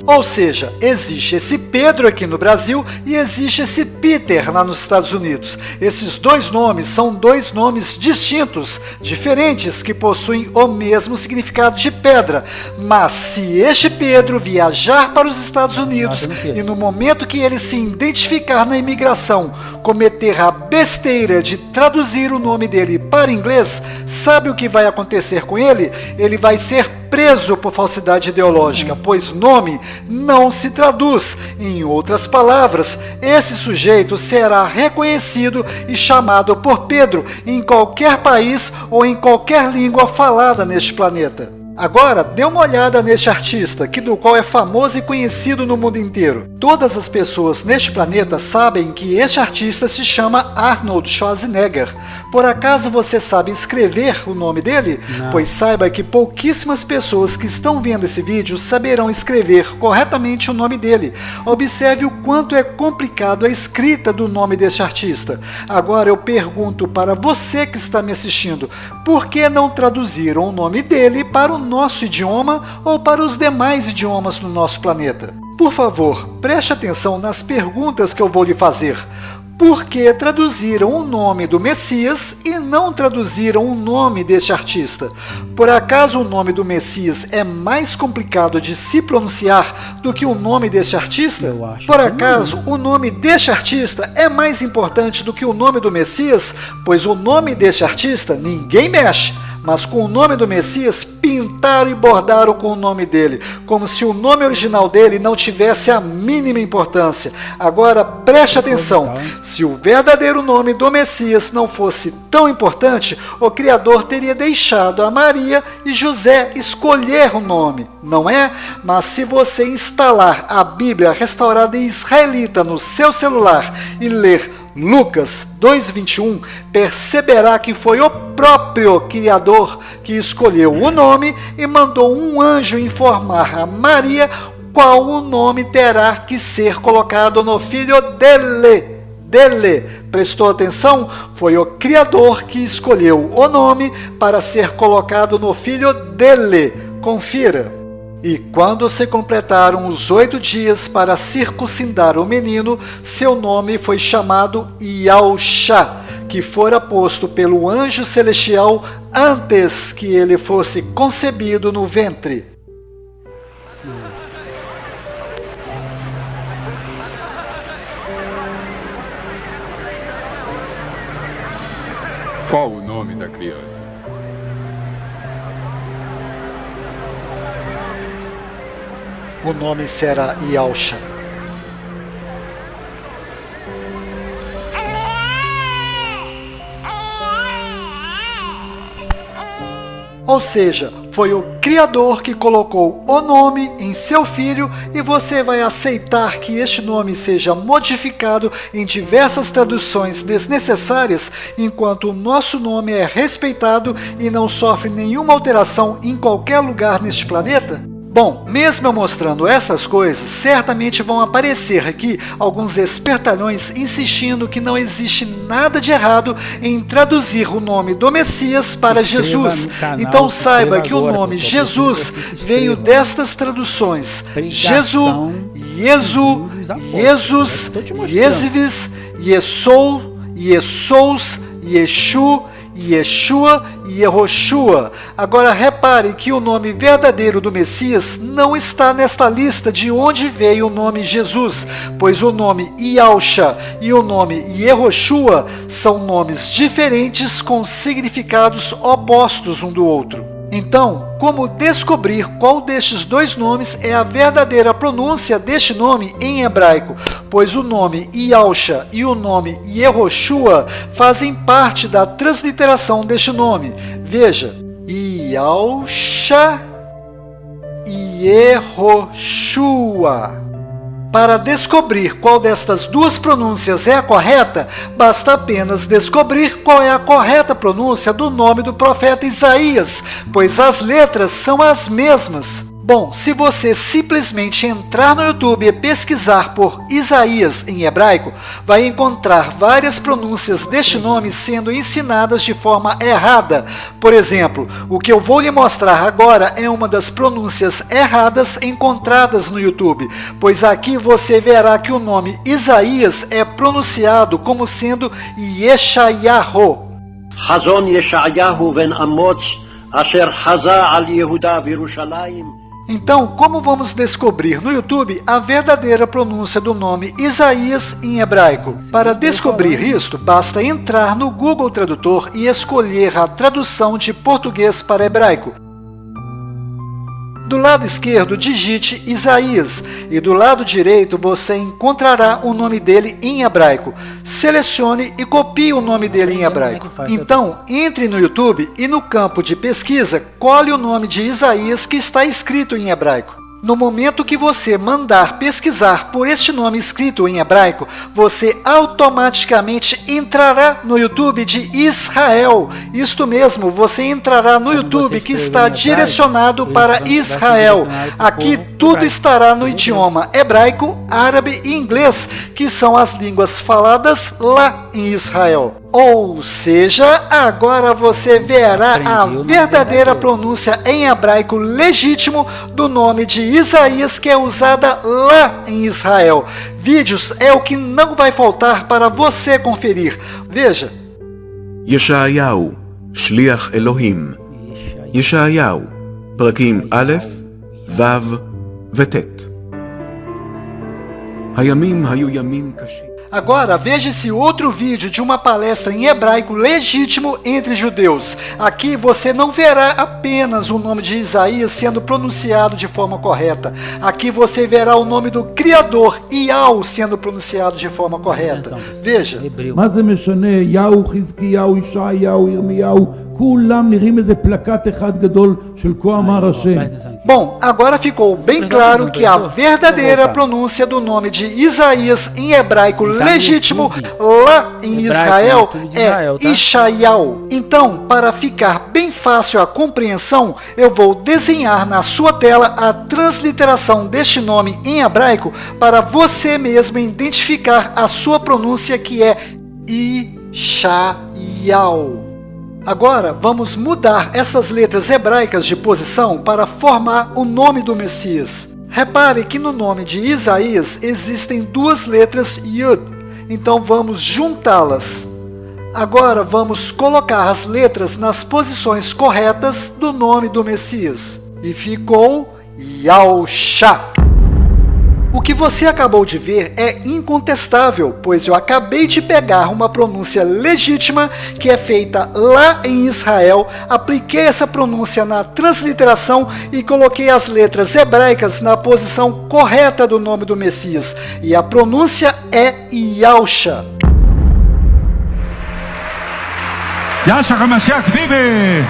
Speaker 4: Ou seja, existe esse Pedro aqui no Brasil e existe esse Peter lá nos Estados Unidos. Esses dois nomes são dois nomes distintos, diferentes, que possuem o mesmo significado de pedra. Mas se este Pedro viajar para os Estados Unidos e no momento que ele se identificar na imigração, cometer a besteira de traduzir o nome dele para inglês, sabe o que vai acontecer com ele? Ele vai ser preso por falsidade ideológica, pois nome não se traduz. Em outras palavras, esse sujeito será reconhecido e chamado por Pedro em qualquer país ou em qualquer língua falada neste planeta. Agora, dê uma olhada neste artista, que do qual é famoso e conhecido no mundo inteiro. Todas as pessoas neste planeta sabem que este artista se chama Arnold Schwarzenegger. Por acaso você sabe escrever o nome dele? Não. Pois saiba que pouquíssimas pessoas que estão vendo esse vídeo saberão escrever corretamente o nome dele. Observe o quanto é complicado a escrita do nome deste artista. Agora eu pergunto para você que está me assistindo, por que não traduziram o nome dele para o nosso idioma ou para os demais idiomas do nosso planeta? Por favor, preste atenção nas perguntas que eu vou lhe fazer. Por que traduziram o nome do Messias e não traduziram o nome deste artista? Por acaso o nome do Messias é mais complicado de se pronunciar do que o nome deste artista? Por acaso o nome deste artista é mais importante do que o nome do Messias? Pois o nome deste artista ninguém mexe. Mas com o nome do Messias, pintaram e bordaram com o nome dele, como se o nome original dele não tivesse a mínima importância. Agora preste atenção, se o verdadeiro nome do Messias não fosse tão importante, o Criador teria deixado a Maria e José escolher o nome, não é? Mas se você instalar a Bíblia restaurada em israelita no seu celular e ler Lucas 2:21, perceberá que foi o próprio Criador que escolheu o nome e mandou um anjo informar a Maria qual o nome terá que ser colocado no filho dele. Prestou atenção? Foi o Criador que escolheu o nome para ser colocado no filho dele. Confira. E quando se completaram os 8 dias para circuncidar o menino, seu nome foi chamado Yahushá, que fora posto pelo anjo celestial antes que ele fosse concebido no ventre.
Speaker 8: Qual o nome da criança?
Speaker 4: O nome será Yahushá. Ou seja, foi o Criador que colocou o nome em seu filho e você vai aceitar que este nome seja modificado em diversas traduções desnecessárias, enquanto o nosso nome é respeitado e não sofre nenhuma alteração em qualquer lugar neste planeta? Bom, mesmo eu mostrando essas coisas, certamente vão aparecer aqui alguns espertalhões insistindo que não existe nada de errado em traduzir o nome do Messias para Jesus. Então saiba que o nome Jesus veio destas traduções: Jesus, Jesu, Jesus, Yesvis, Yesou, Yesous, Yeshu, Yeshua e Yehoshua. Agora repare que o nome verdadeiro do Messias não está nesta lista de onde veio o nome Jesus, pois o nome Yahushá e o nome Yehoshua são nomes diferentes com significados opostos um do outro. Então, como descobrir qual destes dois nomes é a verdadeira pronúncia deste nome em hebraico? Pois o nome Yahushá e o nome Yehoshua fazem parte da transliteração deste nome. Veja, Yahushá e Yehoshua. Para descobrir qual destas duas pronúncias é a correta, basta apenas descobrir qual é a correta pronúncia do nome do profeta Isaías, pois as letras são as mesmas. Bom, se você simplesmente entrar no YouTube e pesquisar por Isaías em hebraico, vai encontrar várias pronúncias deste nome sendo ensinadas de forma errada. Por exemplo, o que eu vou lhe mostrar agora é uma das pronúncias erradas encontradas no YouTube, pois aqui você verá que o nome Isaías é pronunciado como sendo Yeshayahu.
Speaker 12: Hazon Yeshayahu ben Amotz, asher haza al Yehuda v'Yerushalayim.
Speaker 4: Então, como vamos descobrir no YouTube a verdadeira pronúncia do nome Isaías em hebraico? Para descobrir isto, basta entrar no Google Tradutor e escolher a tradução de português para hebraico. Do lado esquerdo, digite Isaías, e do lado direito você encontrará o nome dele em hebraico. Selecione e copie o nome dele em hebraico. Então, entre no YouTube e no campo de pesquisa, colhe o nome de Isaías que está escrito em hebraico. No momento que você mandar pesquisar por este nome escrito em hebraico, você automaticamente entrará no YouTube de Israel. Isto mesmo, você entrará no YouTube que está direcionado para Israel. Aqui tudo estará no idioma hebraico, árabe e inglês, que são as línguas faladas lá. em Israel. Ou seja, agora você verá a verdadeira pronúncia em hebraico legítimo do nome de Isaías, que é usada lá em Israel. Vídeos é o que não vai faltar para você conferir. Veja.
Speaker 13: ישעיהו, שליח אלוהים. ישעיהו, פרקים א', ו' וט'. הימים היו ימים קשים.
Speaker 4: Agora veja esse outro vídeo de uma palestra em hebraico legítimo entre judeus. Aqui você não verá apenas o nome de Isaías sendo pronunciado de forma correta. Aqui você verá o nome do Criador, Yahweh, sendo pronunciado de forma correta. Veja. Bom, agora ficou bem claro que a verdadeira pronúncia do nome de Isaías em hebraico legítimo lá em Israel é Yeshayahu. Então, para ficar bem fácil a compreensão, eu vou desenhar na sua tela a transliteração deste nome em hebraico para você mesmo identificar a sua pronúncia, que é Yeshayahu. Agora vamos mudar essas letras hebraicas de posição para formar o nome do Messias. Repare que no nome de Isaías existem duas letras Yud, então vamos juntá-las. Agora vamos colocar as letras nas posições corretas do nome do Messias. E ficou Yahusha. O que você acabou de ver é incontestável, pois eu acabei de pegar uma pronúncia legítima que é feita lá em Israel, apliquei essa pronúncia na transliteração e coloquei as letras hebraicas na posição correta do nome do Messias. E a pronúncia é Yahusha.
Speaker 8: Yashra Mashiach Bibi!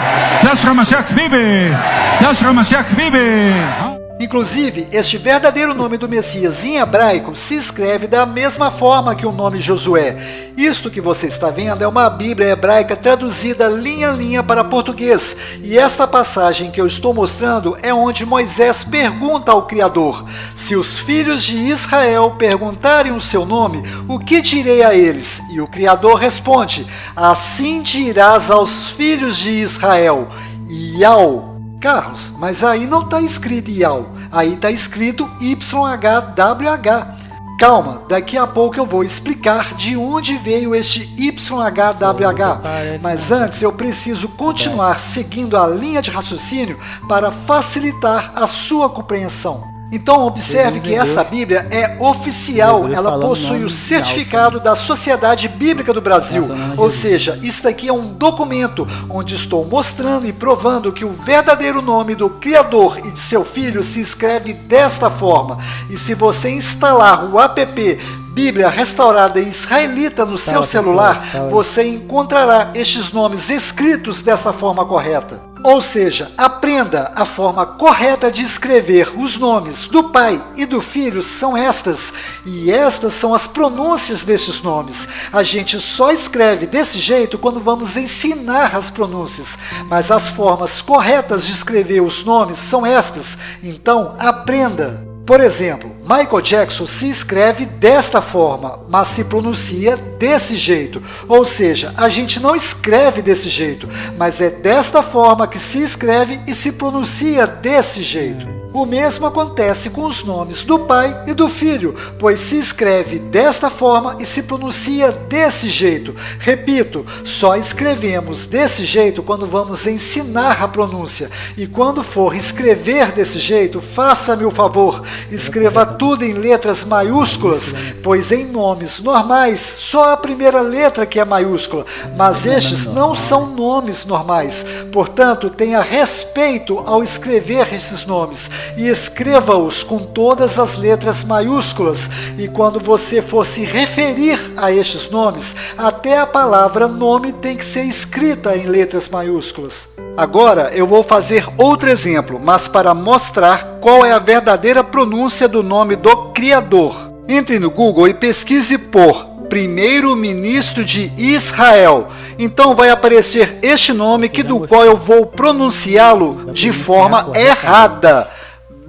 Speaker 8: Yashra Mashiach Bibi! Yashra Mashiach Bibi!
Speaker 4: Inclusive, este verdadeiro nome do Messias em hebraico se escreve da mesma forma que o nome Josué. Isto que você está vendo é uma Bíblia hebraica traduzida linha a linha para português. E esta passagem que eu estou mostrando é onde Moisés pergunta ao Criador: se os filhos de Israel perguntarem o seu nome, o que direi a eles? E o Criador responde: assim dirás aos filhos de Israel, Yahweh. Carlos, mas aí não está escrito Yahweh, aí está escrito YHWH. Calma, daqui a pouco eu vou explicar de onde veio este YHWH. Mas antes eu preciso continuar seguindo a linha de raciocínio para facilitar a sua compreensão. Então observe que esta Bíblia é oficial, ela possui o certificado da Sociedade Bíblica do Brasil, ou seja, isto aqui é um documento onde estou mostrando e provando que o verdadeiro nome do Criador e de seu Filho se escreve desta forma. E se você instalar o app Bíblia Restaurada Israelita no seu celular, você encontrará estes nomes escritos desta forma correta. Ou seja, aprenda a forma correta de escrever os nomes do Pai e do Filho são estas, e estas são as pronúncias destes nomes. A gente só escreve desse jeito quando vamos ensinar as pronúncias, mas as formas corretas de escrever os nomes são estas, então aprenda. Por exemplo, Michael Jackson se escreve desta forma, mas se pronuncia desse jeito. Ou seja, a gente não escreve desse jeito, mas é desta forma que se escreve e se pronuncia desse jeito. O mesmo acontece com os nomes do Pai e do Filho, pois se escreve desta forma e se pronuncia desse jeito. Repito, só escrevemos desse jeito quando vamos ensinar a pronúncia. E quando for escrever desse jeito, faça-me o favor, escreva tudo em letras maiúsculas, pois em nomes normais só a primeira letra que é maiúscula, mas estes não são nomes normais. Portanto, tenha respeito ao escrever esses nomes e escreva-os com todas as letras maiúsculas. E quando você for se referir a estes nomes, até a palavra nome tem que ser escrita em letras maiúsculas. Agora eu vou fazer outro exemplo, mas para mostrar qual é a verdadeira pronúncia do nome do Criador. Entre no Google e pesquise por primeiro-ministro de Israel. Então vai aparecer este nome do qual eu vou pronunciá-lo de forma errada.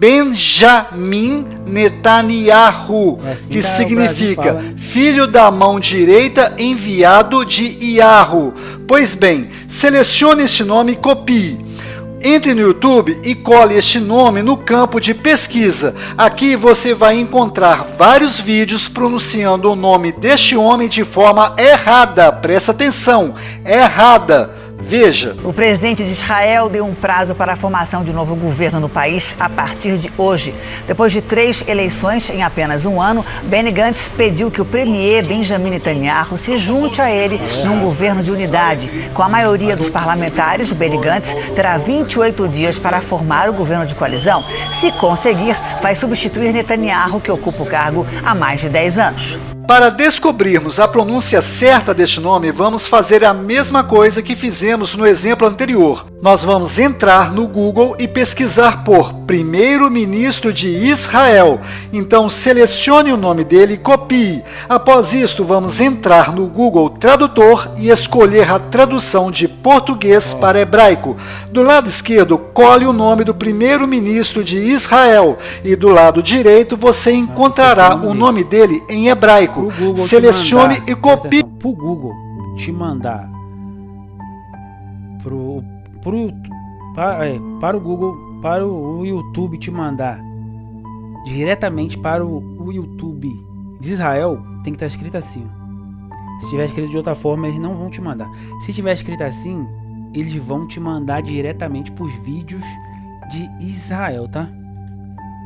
Speaker 4: Benjamin Netanyahu, que significa filho da mão direita enviado de Yahu. Pois bem, selecione este nome e copie. Entre no YouTube e cole este nome no campo de pesquisa. Aqui você vai encontrar vários vídeos pronunciando o nome deste homem de forma errada. Presta atenção, errada. Veja.
Speaker 14: O presidente de Israel deu um prazo para a formação de um novo governo no país a partir de hoje. Depois de 3 eleições em apenas um ano, Benny Gantz pediu que o premier Benjamin Netanyahu se junte a ele num governo de unidade. Com a maioria dos parlamentares, Benny Gantz terá 28 dias para formar o governo de coalizão. Se conseguir, vai substituir Netanyahu, que ocupa o cargo há mais de 10 anos.
Speaker 4: Para descobrirmos a pronúncia certa deste nome, vamos fazer a mesma coisa que fizemos no exemplo anterior. Nós vamos entrar no Google e pesquisar por primeiro-ministro de Israel. Então selecione o nome dele e copie. Após isto, vamos entrar no Google Tradutor e escolher a tradução de português para hebraico. Do lado esquerdo, cole o nome do primeiro-ministro de Israel e do lado direito você encontrará o nome dele em hebraico. Selecione e copie.
Speaker 1: Para o Google te mandar para o Google, para o YouTube te mandar diretamente para o YouTube de Israel, tem que estar escrito assim. Se tiver escrito de outra forma, eles não vão te mandar. Se tiver escrito assim, eles vão te mandar diretamente para os vídeos de Israel, tá?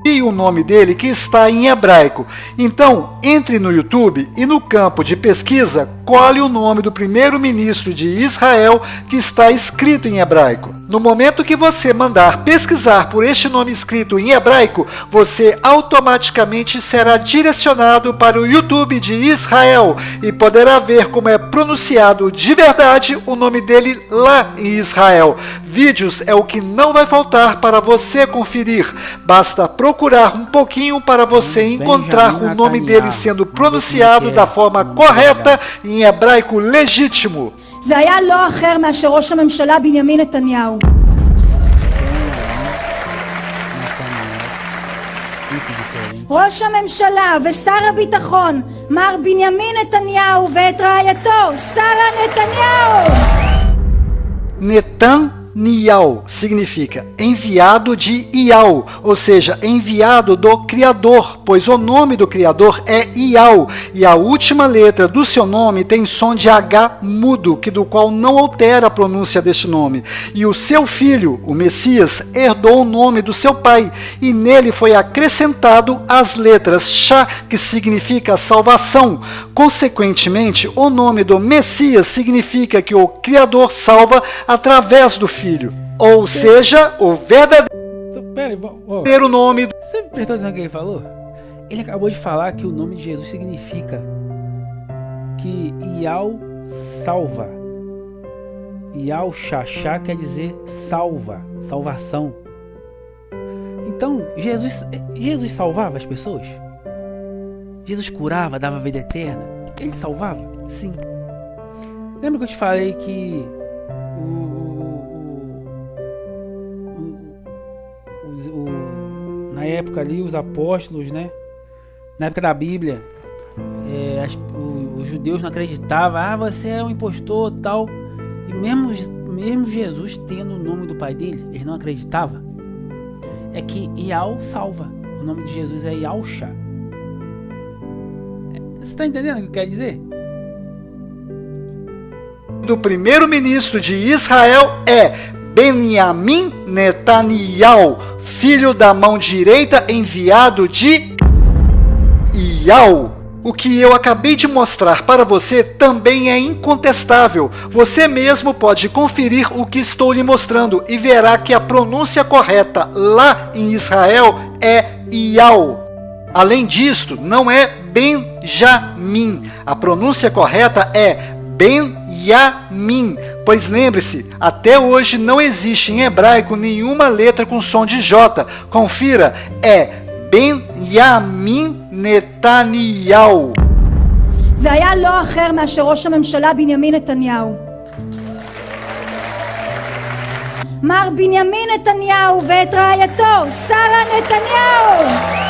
Speaker 4: E o nome dele que está em hebraico. Então, entre no YouTube e no campo de pesquisa, cole o nome do primeiro-ministro de Israel que está escrito em hebraico. No momento que você mandar pesquisar por este nome escrito em hebraico, você automaticamente será direcionado para o YouTube de Israel e poderá ver como é pronunciado de verdade o nome dele lá em Israel. Vídeos é o que não vai faltar para você conferir. Basta procurar um pouquinho para você encontrar o nome dele sendo pronunciado da forma correta em hebraico legítimo.
Speaker 15: זה היה לא אחר מאשר ראש הממשלה בנימין נתניהו. ראש הממשלה ושר הביטחון מר בנימין נתניהו ואת רעייתו שרה נתניהו.
Speaker 4: Netanyahu significa enviado de Iau, ou seja, enviado do Criador, pois o nome do Criador é Iau, e a última letra do seu nome tem som de H mudo, do qual não altera a pronúncia deste nome. E o seu filho, o Messias, herdou o nome do seu pai, e nele foi acrescentado as letras Shá, que significa salvação. Consequentemente, o nome do Messias significa que o Criador salva através do Filho, ou seja, o verdadeiro nome.
Speaker 1: Você prestou atenção no que ele falou? Ele acabou de falar que o nome de Jesus significa que Iau salva. Iau Shachá quer dizer salva, salvação. Então, Jesus salvava as pessoas? Jesus curava, dava vida eterna? Ele salvava? Sim. Lembra que eu te falei que na época ali, os apóstolos, né? Na época da Bíblia, os judeus não acreditavam. Você é um impostor, tal. E mesmo Jesus tendo o nome do pai dele, eles não acreditavam. É que Iau salva. O nome de Jesus é Yahushua. Você está entendendo o que eu quero dizer?
Speaker 4: Do primeiro-ministro de Israel é Benjamin Netanyahu, filho da mão direita enviado de Iau. O que eu acabei de mostrar para você também é incontestável. Você mesmo pode conferir o que estou lhe mostrando e verá que a pronúncia correta lá em Israel é Iau. Além disto, não é Benjamin. A pronúncia correta é Benjamin. Pois lembre-se, até hoje não existe em hebraico nenhuma letra com som de J. Confira, é Benjamin Netanyahu.
Speaker 15: זה היה לא אחר מאשר ראש הממשלה בנימין נתניהו. מר בנימין נתניהו ואת רעייתו, שרה נתניהו.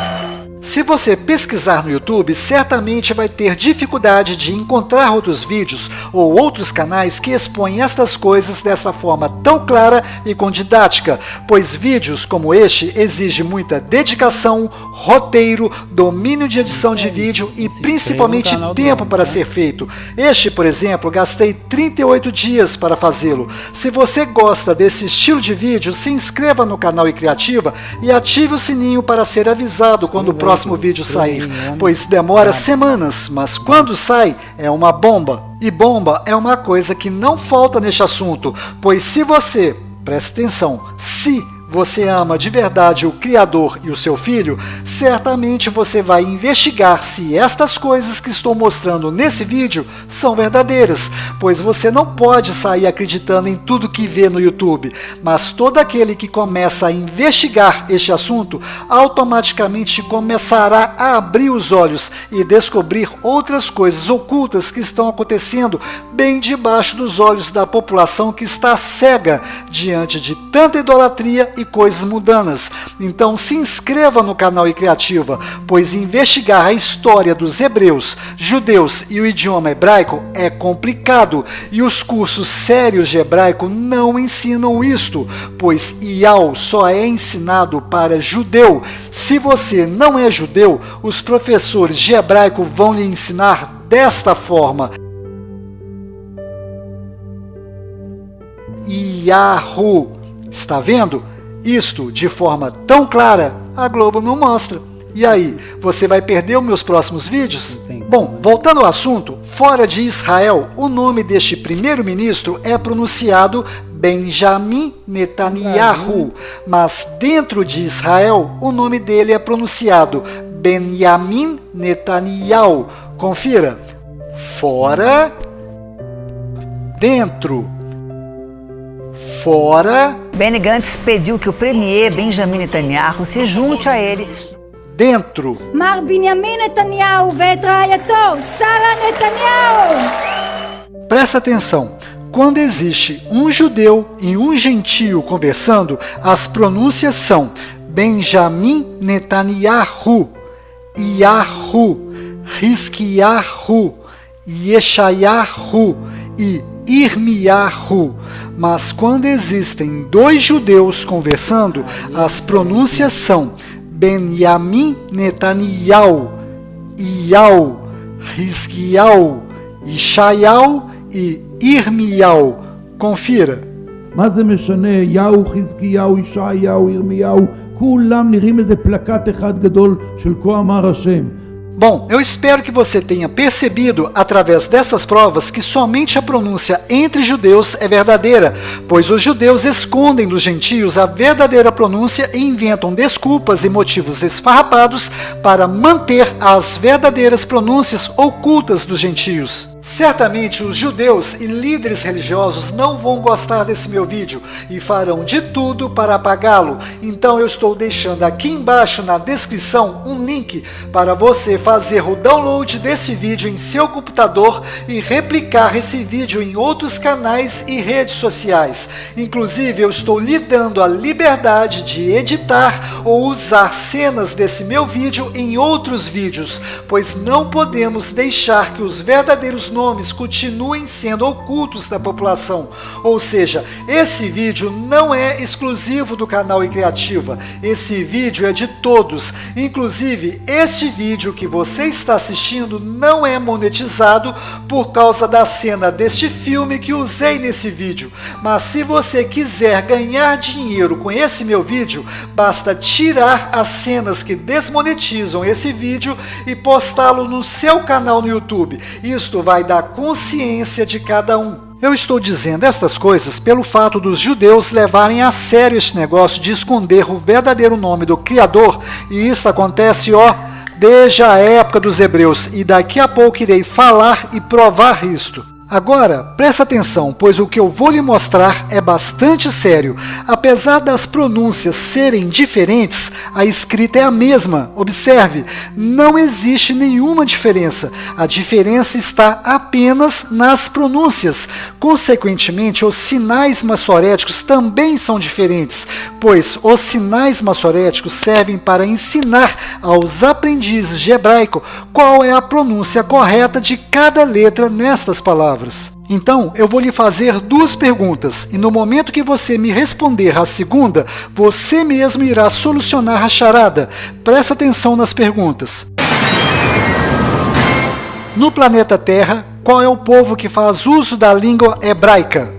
Speaker 4: Se você pesquisar no YouTube, certamente vai ter dificuldade de encontrar outros vídeos ou outros canais que expõem estas coisas dessa forma tão clara e com didática, pois vídeos como este exigem muita dedicação, roteiro, domínio de edição de vídeo e principalmente tempo para ser feito. Este, por exemplo, gastei 38 dias para fazê-lo. Se você gosta desse estilo de vídeo, se inscreva no canal iCriativa e ative o sininho para ser avisado quando o próximo vídeo sair, pois demora semanas, mas quando sai é uma bomba. E bomba é uma coisa que não falta neste assunto, pois se você, preste atenção, se você ama de verdade o Criador e o seu Filho, certamente você vai investigar se estas coisas que estou mostrando nesse vídeo são verdadeiras, pois você não pode sair acreditando em tudo que vê no YouTube, mas todo aquele que começa a investigar este assunto, automaticamente começará a abrir os olhos e descobrir outras coisas ocultas que estão acontecendo bem debaixo dos olhos da população que está cega diante de tanta idolatria e coisas mundanas. Então se inscreva no canal iCriativa, pois investigar a história dos hebreus, judeus e o idioma hebraico é complicado, e os cursos sérios de hebraico não ensinam isto, pois Ial só é ensinado para judeu. Se você não é judeu, os professores de hebraico vão lhe ensinar desta forma: Yahu. Está vendo? Isto de forma tão clara, a Globo não mostra. E aí, você vai perder os meus próximos vídeos? Bom, voltando ao assunto, fora de Israel, o nome deste primeiro-ministro é pronunciado Benjamin Netanyahu, mas dentro de Israel, o nome dele é pronunciado Benjamin Netanyahu. Confira. Fora, dentro. Fora.
Speaker 14: Benny Gantz pediu que o premier Benjamin Netanyahu se junte a ele.
Speaker 4: Dentro.
Speaker 15: מר בנימין נתניהו ואת רעייתו, שרה נתניהו.
Speaker 4: Presta atenção. Quando existe um judeu e um gentio conversando, as pronúncias são Benjamin Netanyahu, Yahu, Hizkiyahu, Yeshayahu e Irmiyahu. Mas quando existem dois judeus conversando, as pronúncias são Benjamin Netanyahu, Ial, Hizkiyahu, Yeshayahu e Irmiyahu. Confira.
Speaker 16: מה זה משנה? יהו, חזקיהו, ישעיהו, ירמיהו, כולם נראים איזה פלקט אחד גדול של כה אמר השם.
Speaker 4: Bom, eu espero que você tenha percebido, através dessas provas, que somente a pronúncia entre judeus é verdadeira, pois os judeus escondem dos gentios a verdadeira pronúncia e inventam desculpas e motivos esfarrapados para manter as verdadeiras pronúncias ocultas dos gentios. Certamente os judeus e líderes religiosos não vão gostar desse meu vídeo e farão de tudo para apagá-lo. Então eu estou deixando aqui embaixo na descrição um link para você fazer o download desse vídeo em seu computador e replicar esse vídeo em outros canais e redes sociais. Inclusive eu estou lhe dando a liberdade de editar ou usar cenas desse meu vídeo em outros vídeos, pois não podemos deixar que os verdadeiros nomes continuem sendo ocultos da população. Ou seja, esse vídeo não é exclusivo do canal iCriativa, esse vídeo é de todos. Inclusive, este vídeo que você está assistindo não é monetizado por causa da cena deste filme que usei nesse vídeo. Mas se você quiser ganhar dinheiro com esse meu vídeo, basta tirar as cenas que desmonetizam esse vídeo e postá-lo no seu canal no YouTube. Isto vai dar consciência de cada um. Eu estou dizendo estas coisas pelo fato dos judeus levarem a sério este negócio de esconder o verdadeiro nome do Criador, e isso acontece, desde a época dos hebreus, e daqui a pouco irei falar e provar isto. Agora, presta atenção, pois o que eu vou lhe mostrar é bastante sério. Apesar das pronúncias serem diferentes, a escrita é a mesma. Observe, não existe nenhuma diferença. A diferença está apenas nas pronúncias. Consequentemente, os sinais maçoréticos também são diferentes, pois os sinais maçoréticos servem para ensinar aos aprendizes de hebraico qual é a pronúncia correta de cada letra nestas palavras. Então, eu vou lhe fazer 2 perguntas, e no momento que você me responder a segunda, você mesmo irá solucionar a charada. Presta atenção nas perguntas. No planeta Terra, qual é o povo que faz uso da língua hebraica?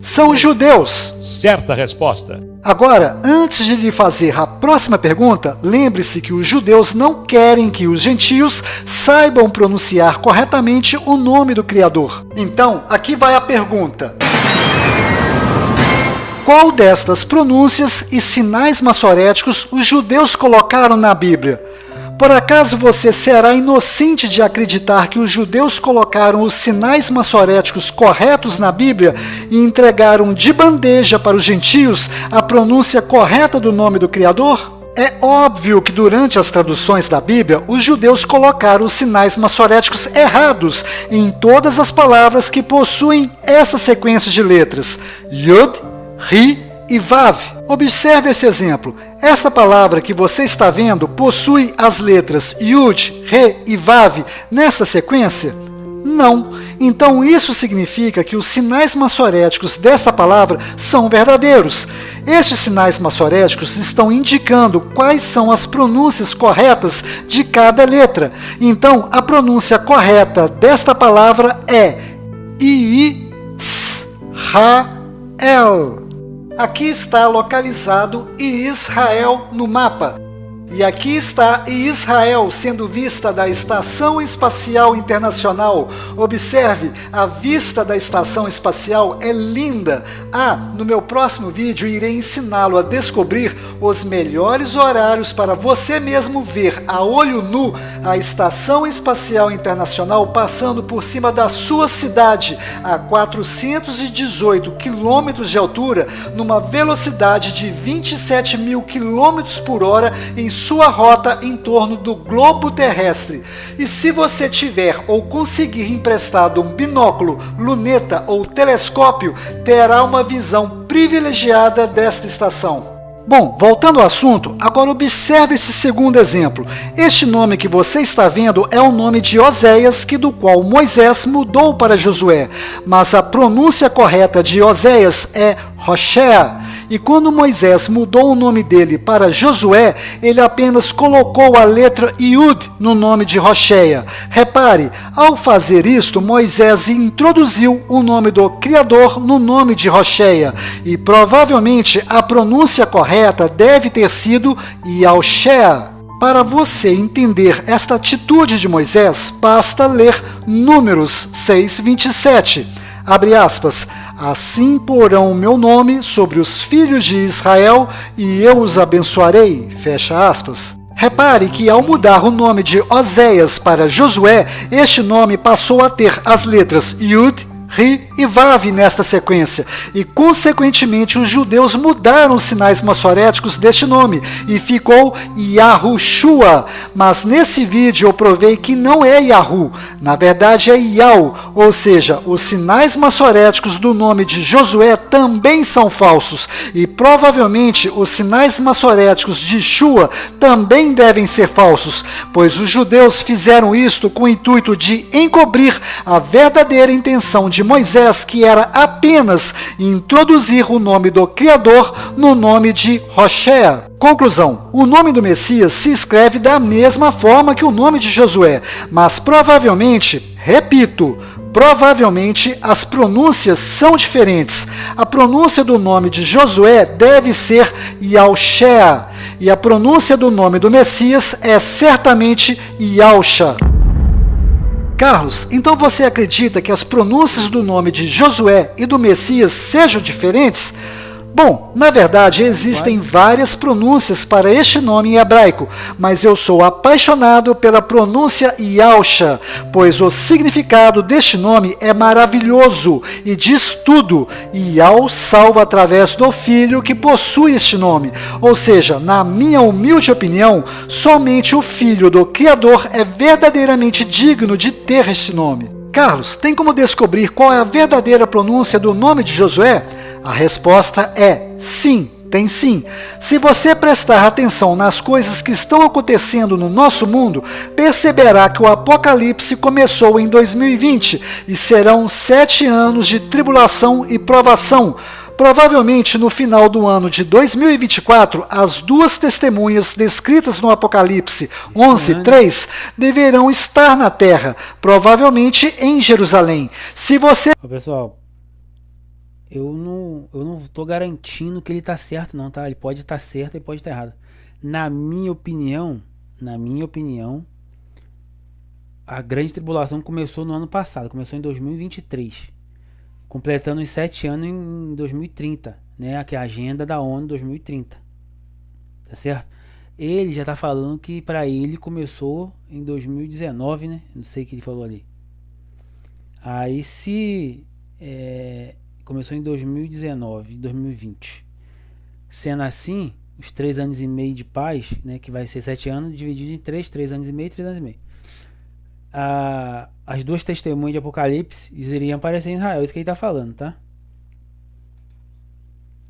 Speaker 4: São os judeus.
Speaker 17: Certa resposta.
Speaker 4: Agora, antes de lhe fazer a próxima pergunta, lembre-se que os judeus não querem que os gentios saibam pronunciar corretamente o nome do Criador. Então, aqui vai a pergunta. Qual destas pronúncias e sinais maçoréticos os judeus colocaram na Bíblia? Por acaso você será inocente de acreditar que os judeus colocaram os sinais maçoréticos corretos na Bíblia e entregaram de bandeja para os gentios a pronúncia correta do nome do Criador? É óbvio que durante as traduções da Bíblia, os judeus colocaram os sinais maçoréticos errados em todas as palavras que possuem essa sequência de letras, Yud, Ri e Vav. Observe esse exemplo. Esta palavra que você está vendo possui as letras Yud, Re e Vav nesta sequência? Não. Então isso significa que os sinais maçoréticos desta palavra são verdadeiros. Estes sinais maçoréticos estão indicando quais são as pronúncias corretas de cada letra. Então a pronúncia correta desta palavra é I-S-Ra-El. Aqui está localizado Israel no mapa. E aqui está Israel sendo vista da Estação Espacial Internacional. Observe, a vista da Estação Espacial é linda. No meu próximo vídeo irei ensiná-lo a descobrir os melhores horários para você mesmo ver a olho nu a Estação Espacial Internacional passando por cima da sua cidade a 418 km de altura, numa velocidade de 27.000 km por hora em sua rota em torno do globo terrestre. E se você tiver ou conseguir emprestado um binóculo, luneta ou telescópio, terá uma visão privilegiada desta estação. Bom, voltando ao assunto, agora observe esse segundo exemplo. Este nome que você está vendo é o nome de Oséias, do qual Moisés mudou para Josué. Mas a pronúncia correta de Oséias é Hoshea. E quando Moisés mudou o nome dele para Josué, ele apenas colocou a letra Yud no nome de Hoshea. Repare, ao fazer isto, Moisés introduziu o nome do Criador no nome de Hoshea. E provavelmente a pronúncia correta deve ter sido Yahushua. Para você entender esta atitude de Moisés, basta ler Números 6:27. Abre aspas. Assim porão o meu nome sobre os filhos de Israel e eu os abençoarei. Fecha aspas. Repare que ao mudar o nome de Oséias para Josué, este nome passou a ter as letras Yud, Ri e Vav nesta sequência, e consequentemente os judeus mudaram os sinais maçoréticos deste nome, e ficou Yahushua, mas nesse vídeo eu provei que não é Yahu, na verdade é Yau, ou seja, os sinais maçoréticos do nome de Josué também são falsos, e provavelmente os sinais maçoréticos de Shua também devem ser falsos, pois os judeus fizeram isto com o intuito de encobrir a verdadeira intenção de Moisés, que era apenas introduzir o nome do Criador no nome de Hoshea. Conclusão, o nome do Messias se escreve da mesma forma que o nome de Josué, mas provavelmente, repito, provavelmente as pronúncias são diferentes. A pronúncia do nome de Josué deve ser Yahushua, e a pronúncia do nome do Messias é certamente Yahusha. Carlos, então você acredita que as pronúncias do nome de Josué e do Messias sejam diferentes? Bom, na verdade existem várias pronúncias para este nome em hebraico, mas eu sou apaixonado pela pronúncia Yahusha, pois o significado deste nome é maravilhoso e diz tudo. Yah salva através do Filho que possui este nome, ou seja, na minha humilde opinião, somente o Filho do Criador é verdadeiramente digno de ter este nome. Carlos, tem como descobrir qual é a verdadeira pronúncia do nome de Josué? A resposta é sim, tem sim. Se você prestar atenção nas coisas que estão acontecendo no nosso mundo, perceberá que o Apocalipse começou em 2020 e serão 7 anos de tribulação e provação. Provavelmente no final do ano de 2024, as 2 testemunhas descritas no Apocalipse 11:3 deverão estar na Terra, provavelmente em Jerusalém. Se você...
Speaker 1: Pessoal, eu não estou garantindo que ele está certo não, tá? Ele pode estar certo e pode estar errado. Na minha opinião, a grande tribulação começou no ano passado, começou em 2023. Completando os 7 anos em 2030, né? Que é a agenda da ONU 2030. Tá certo? Ele já tá falando que para ele começou em 2019, né? Não sei o que ele falou ali. Aí se começou em 2019, 2020. Sendo assim, os 3 anos e meio de paz, né? Que vai ser 7 anos dividido em 3 anos e meio, 3 anos e meio. As 2 testemunhas de Apocalipse iriam aparecer em Israel, isso que ele está falando, tá?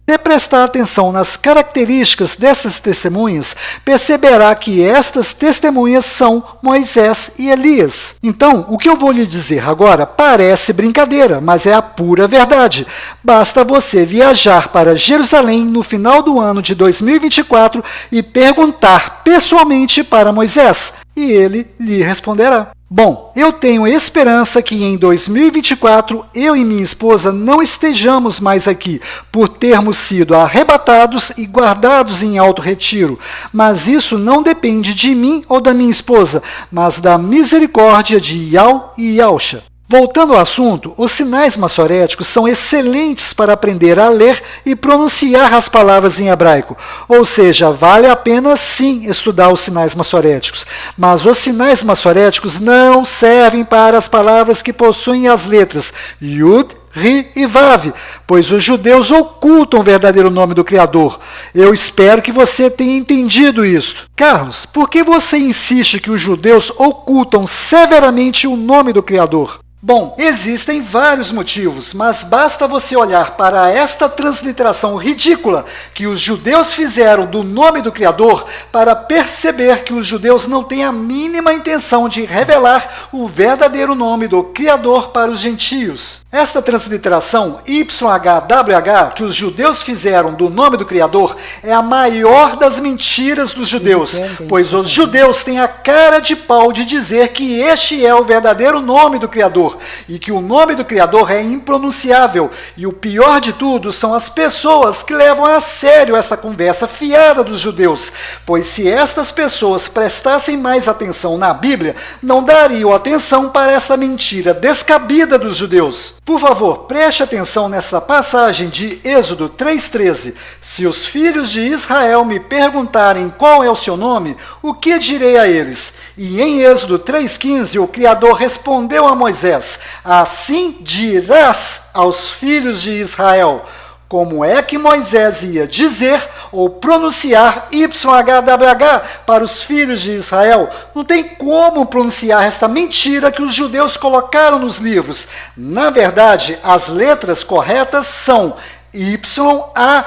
Speaker 4: Se prestar atenção nas características dessas testemunhas, perceberá que estas testemunhas são Moisés e Elias. Então, o que eu vou lhe dizer agora parece brincadeira, mas é a pura verdade. Basta você viajar para Jerusalém no final do ano de 2024 e perguntar pessoalmente para Moisés, e ele lhe responderá. Bom, eu tenho esperança que em 2024 eu e minha esposa não estejamos mais aqui por termos sido arrebatados e guardados em alto retiro, mas isso não depende de mim ou da minha esposa, mas da misericórdia de Yah e Yahusha. Voltando ao assunto, os sinais maçoréticos são excelentes para aprender a ler e pronunciar as palavras em hebraico, ou seja, vale a pena sim estudar os sinais maçoréticos, mas os sinais maçoréticos não servem para as palavras que possuem as letras Yud, Ri e Vav, pois os judeus ocultam o verdadeiro nome do Criador. Eu espero que você tenha entendido isso. Carlos, por que você insiste que os judeus ocultam severamente o nome do Criador? Bom, existem vários motivos, mas basta você olhar para esta transliteração ridícula que os judeus fizeram do nome do Criador para perceber que os judeus não têm a mínima intenção de revelar o verdadeiro nome do Criador para os gentios. Esta transliteração YHWH que os judeus fizeram do nome do Criador é a maior das mentiras dos judeus, pois os judeus têm a cara de pau de dizer que este é o verdadeiro nome do Criador, e que o nome do Criador é impronunciável, e o pior de tudo são as pessoas que levam a sério essa conversa fiada dos judeus, pois se estas pessoas prestassem mais atenção na Bíblia, não dariam atenção para essa mentira descabida dos judeus. Por favor, preste atenção nessa passagem de Êxodo 3,13. Se os filhos de Israel me perguntarem qual é o seu nome, o que direi a eles? E em Êxodo 3,15, o Criador respondeu a Moisés: assim dirás aos filhos de Israel. Como é que Moisés ia dizer ou pronunciar YHWH para os filhos de Israel? Não tem como pronunciar esta mentira que os judeus colocaram nos livros. Na verdade, as letras corretas são YAUH.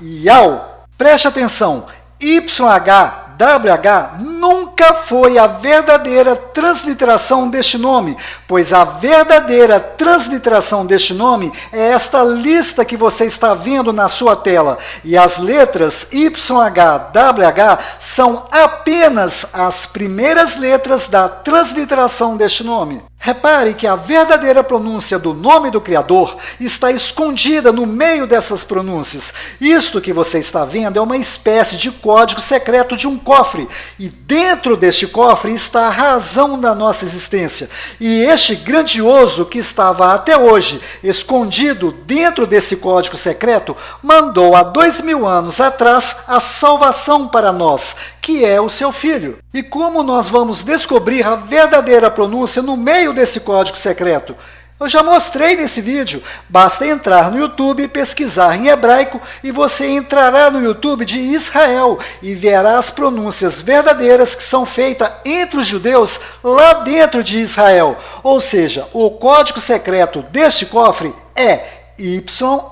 Speaker 4: Yau. Preste atenção. YHWH nunca foi a verdadeira transliteração deste nome, pois a verdadeira transliteração deste nome é esta lista que você está vendo na sua tela, e as letras YHWH são apenas as primeiras letras da transliteração deste nome. Repare que a verdadeira pronúncia do nome do Criador está escondida no meio dessas pronúncias. Isto que você está vendo é uma espécie de código secreto de um cofre. E dentro deste cofre está a razão da nossa existência. E este grandioso que estava até hoje escondido dentro desse código secreto mandou há 2000 anos atrás a salvação para nós, que é o seu Filho. E como nós vamos descobrir a verdadeira pronúncia no meio desse código secreto? Eu já mostrei nesse vídeo. Basta entrar no YouTube e pesquisar em hebraico e você entrará no YouTube de Israel e verá as pronúncias verdadeiras que são feitas entre os judeus lá dentro de Israel. Ou seja, o código secreto deste cofre é Y-A-U-H.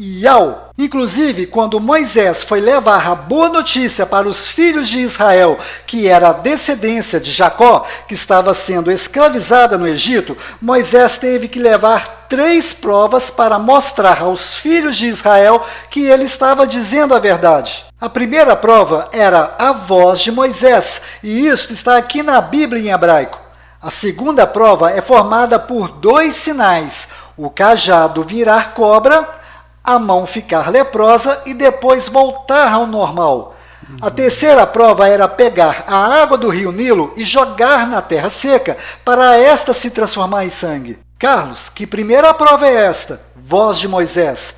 Speaker 4: Yau. Inclusive, quando Moisés foi levar a boa notícia para os filhos de Israel, que era a descendência de Jacó, que estava sendo escravizada no Egito, Moisés teve que levar 3 provas para mostrar aos filhos de Israel que ele estava dizendo a verdade. A primeira prova era a voz de Moisés, e isso está aqui na Bíblia em hebraico. A segunda prova é formada por 2 sinais: o cajado virar cobra, a mão ficar leprosa e depois voltar ao normal. A terceira prova era pegar a água do rio Nilo e jogar na terra seca para esta se transformar em sangue. Carlos, que primeira prova é esta? Voz de Moisés.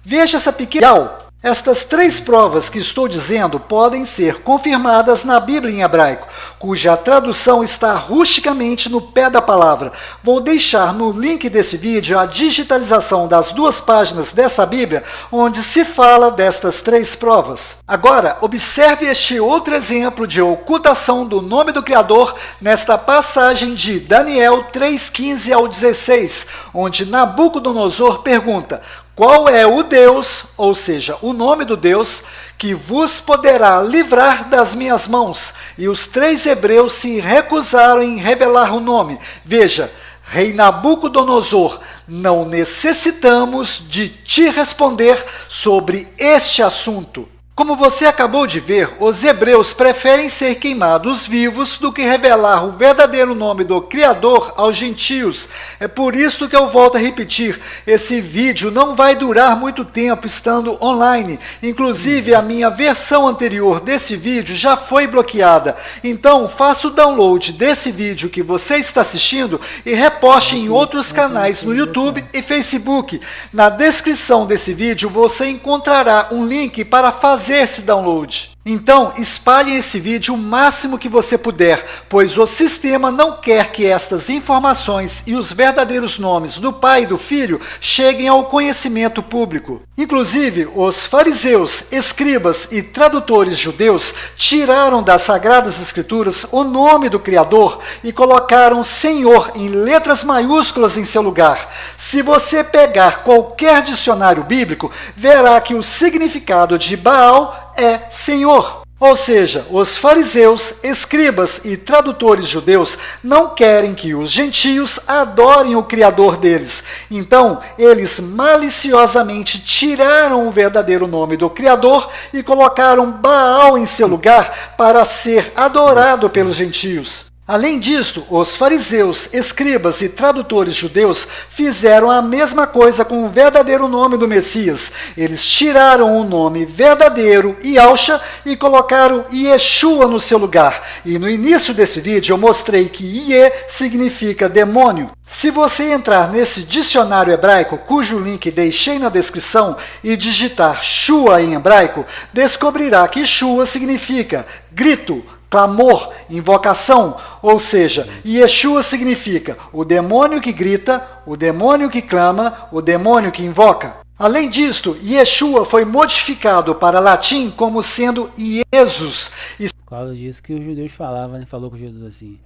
Speaker 4: Veja essa pequena... Estas 3 provas que estou dizendo podem ser confirmadas na Bíblia em hebraico, cuja tradução está rusticamente no pé da palavra. Vou deixar no link desse vídeo a digitalização das 2 páginas desta Bíblia, onde se fala destas 3 provas. Agora, observe este outro exemplo de ocultação do nome do Criador nesta passagem de Daniel 3:15 ao 16, onde Nabucodonosor pergunta: qual é o Deus, ou seja, o nome do Deus, que vos poderá livrar das minhas mãos? E os 3 hebreus se recusaram em revelar o nome. Veja, Rei Nabucodonosor, não necessitamos de te responder sobre este assunto. Como você acabou de ver, os hebreus preferem ser queimados vivos do que revelar o verdadeiro nome do Criador aos gentios. É por isso que eu volto a repetir, esse vídeo não vai durar muito tempo estando online. Inclusive, a minha versão anterior desse vídeo já foi bloqueada. Então, faça o download desse vídeo que você está assistindo e reposte em outros canais no YouTube e Facebook. Na descrição desse vídeo, você encontrará um link para fazer esse download. Então, espalhe esse vídeo o máximo que você puder, pois o sistema não quer que estas informações e os verdadeiros nomes do Pai e do Filho cheguem ao conhecimento público. Inclusive, os fariseus, escribas e tradutores judeus tiraram das Sagradas Escrituras o nome do Criador e colocaram Senhor em letras maiúsculas em seu lugar. Se você pegar qualquer dicionário bíblico, verá que o significado de Baal é Senhor. Ou seja, os fariseus, escribas e tradutores judeus não querem que os gentios adorem o Criador deles. Então, eles maliciosamente tiraram o verdadeiro nome do Criador e colocaram Baal em seu lugar para ser adorado pelos gentios. Além disto, os fariseus, escribas e tradutores judeus fizeram a mesma coisa com o verdadeiro nome do Messias. Eles tiraram o nome verdadeiro, Yahshua, e colocaram Yeshua no seu lugar. E no início desse vídeo eu mostrei que Iê significa demônio. Se você entrar nesse dicionário hebraico, cujo link deixei na descrição, e digitar Shua em hebraico, descobrirá que Shua significa grito, clamor, invocação, ou seja, Yeshua significa o demônio que grita, o demônio que clama, o demônio que invoca. Além disto, Yeshua foi modificado para latim como sendo Jesus.
Speaker 1: Por causa disso que os judeus falavam, né? Falou com os judeus assim: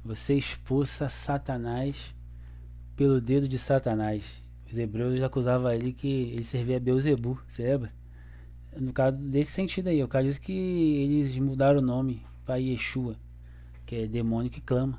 Speaker 1: você expulsa Satanás pelo dedo de Satanás. Os hebreus acusavam ele que ele servia a Beuzebu, você lembra? No caso desse sentido aí, o caso disso que eles mudaram o nome para Yeshua, que é demônio que clama.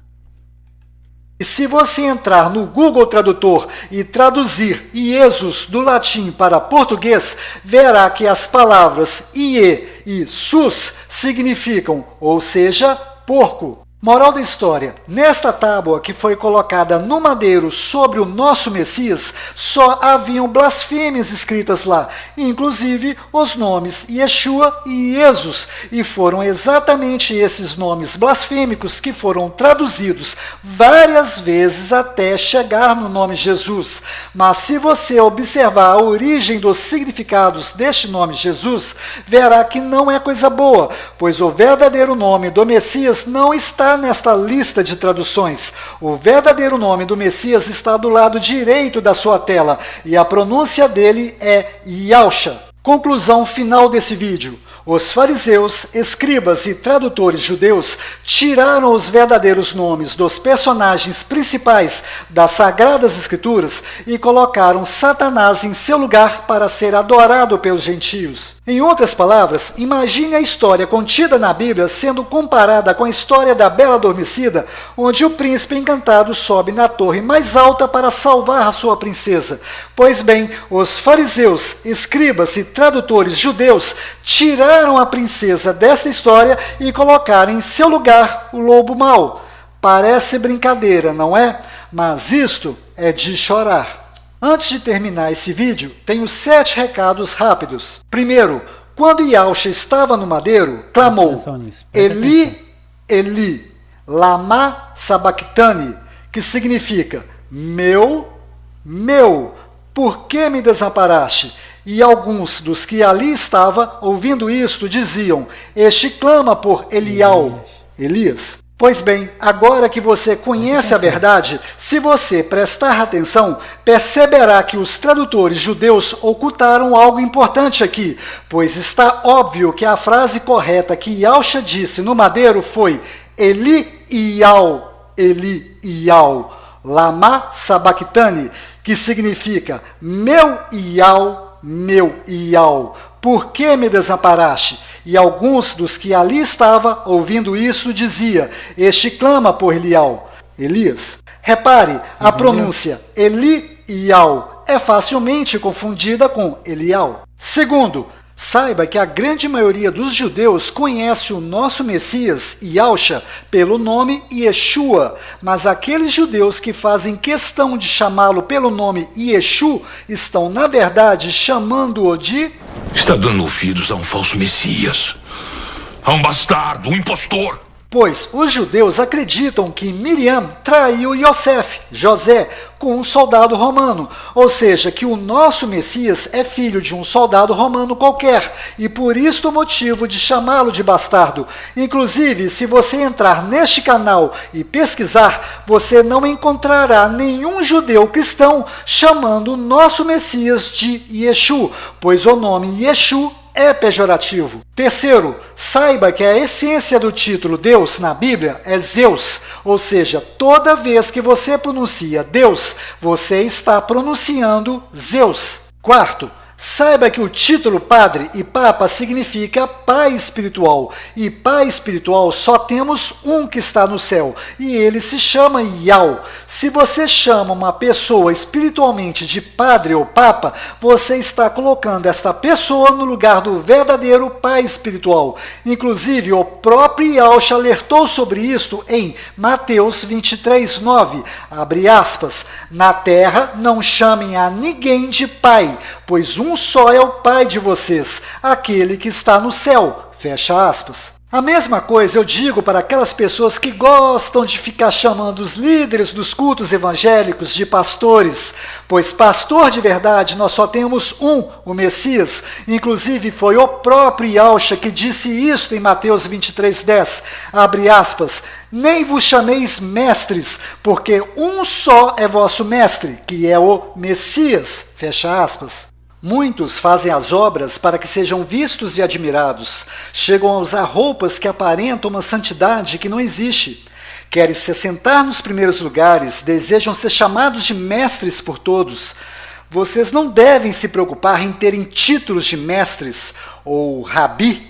Speaker 4: E se você entrar no Google Tradutor e traduzir Jesus do latim para português, verá que as palavras Ie e Sus significam, ou seja, porco. Moral da história, nesta tábua que foi colocada no madeiro sobre o nosso Messias, só haviam blasfêmias escritas lá, inclusive os nomes Yeshua e Jesus, e foram exatamente esses nomes blasfêmicos que foram traduzidos várias vezes até chegar no nome Jesus. Mas se você observar a origem dos significados deste nome Jesus, verá que não é coisa boa, pois o verdadeiro nome do Messias não está nesta lista de traduções. O verdadeiro nome do Messias está do lado direito da sua tela e a pronúncia dele é Yahusha. Conclusão final desse vídeo. Os fariseus, escribas e tradutores judeus tiraram os verdadeiros nomes dos personagens principais das Sagradas Escrituras e colocaram Satanás em seu lugar para ser adorado pelos gentios. Em outras palavras, imagine a história contida na Bíblia sendo comparada com a história da Bela Adormecida, onde o príncipe encantado sobe na torre mais alta para salvar a sua princesa. Pois bem, os fariseus, escribas e tradutores judeus tiraram a princesa desta história e colocaram em seu lugar o lobo mau. Parece brincadeira, não é? Mas isto é de chorar. Antes de terminar esse vídeo, tenho 7 recados rápidos. Primeiro, quando Yahusha estava no madeiro, clamou: Eli, Eli, lama sabachthani, que significa: meu, meu, por que me desamparaste? E alguns dos que ali estavam, ouvindo isto, diziam: este clama por Elias. Pois bem, agora que você conhece a verdade, se você prestar atenção, perceberá que os tradutores judeus ocultaram algo importante aqui, pois está óbvio que a frase correta que Yahusha disse no madeiro foi Eli Iau, lama sabachthani, que significa meu Iau, por que me desamparaste? E alguns dos que ali estavam, ouvindo isso, dizia: este clama por Elias. Repare, a pronúncia Eli Iau é facilmente confundida com Elial. Segundo, saiba que a grande maioria dos judeus conhece o nosso Messias, Yahusha, pelo nome Yeshua, mas aqueles judeus que fazem questão de chamá-lo pelo nome Yeshu estão, na verdade, chamando-o de...
Speaker 8: Está dando ouvidos a um falso Messias, a um bastardo, um impostor.
Speaker 4: Pois os judeus acreditam que Miriam traiu José, com um soldado romano, ou seja, que o nosso Messias é filho de um soldado romano qualquer, e por isso o motivo de chamá-lo de bastardo. Inclusive, se você entrar neste canal e pesquisar, você não encontrará nenhum judeu cristão chamando o nosso Messias de Yeshu, pois o nome Yeshu é pejorativo. Terceiro, saiba que a essência do título Deus na Bíblia é Zeus, ou seja, toda vez que você pronuncia Deus, você está pronunciando Zeus. Quarto, saiba que o título Padre e Papa significa Pai Espiritual, e Pai Espiritual só temos um que está no céu, e ele se chama Yau. Se você chama uma pessoa espiritualmente de Padre ou Papa, você está colocando esta pessoa no lugar do verdadeiro Pai Espiritual. Inclusive, o próprio Yahusha alertou sobre isto em Mateus 23:9, abre aspas, na terra não chamem a ninguém de Pai, pois um só é o Pai de vocês, aquele que está no céu. Fecha aspas. A mesma coisa eu digo para aquelas pessoas que gostam de ficar chamando os líderes dos cultos evangélicos de pastores, pois pastor de verdade nós só temos um, o Messias. Inclusive foi o próprio Yahusha que disse isto em Mateus 23:10, abre aspas, nem vos chameis mestres, porque um só é vosso mestre, que é o Messias, fecha aspas. Muitos fazem as obras para que sejam vistos e admirados. Chegam a usar roupas que aparentam uma santidade que não existe. Querem se assentar nos primeiros lugares, desejam ser chamados de mestres por todos. Vocês não devem se preocupar em terem títulos de mestres ou rabi,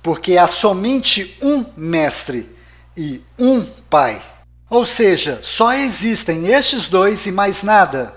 Speaker 4: porque há somente um mestre e um pai. Ou seja, só existem estes dois e mais nada.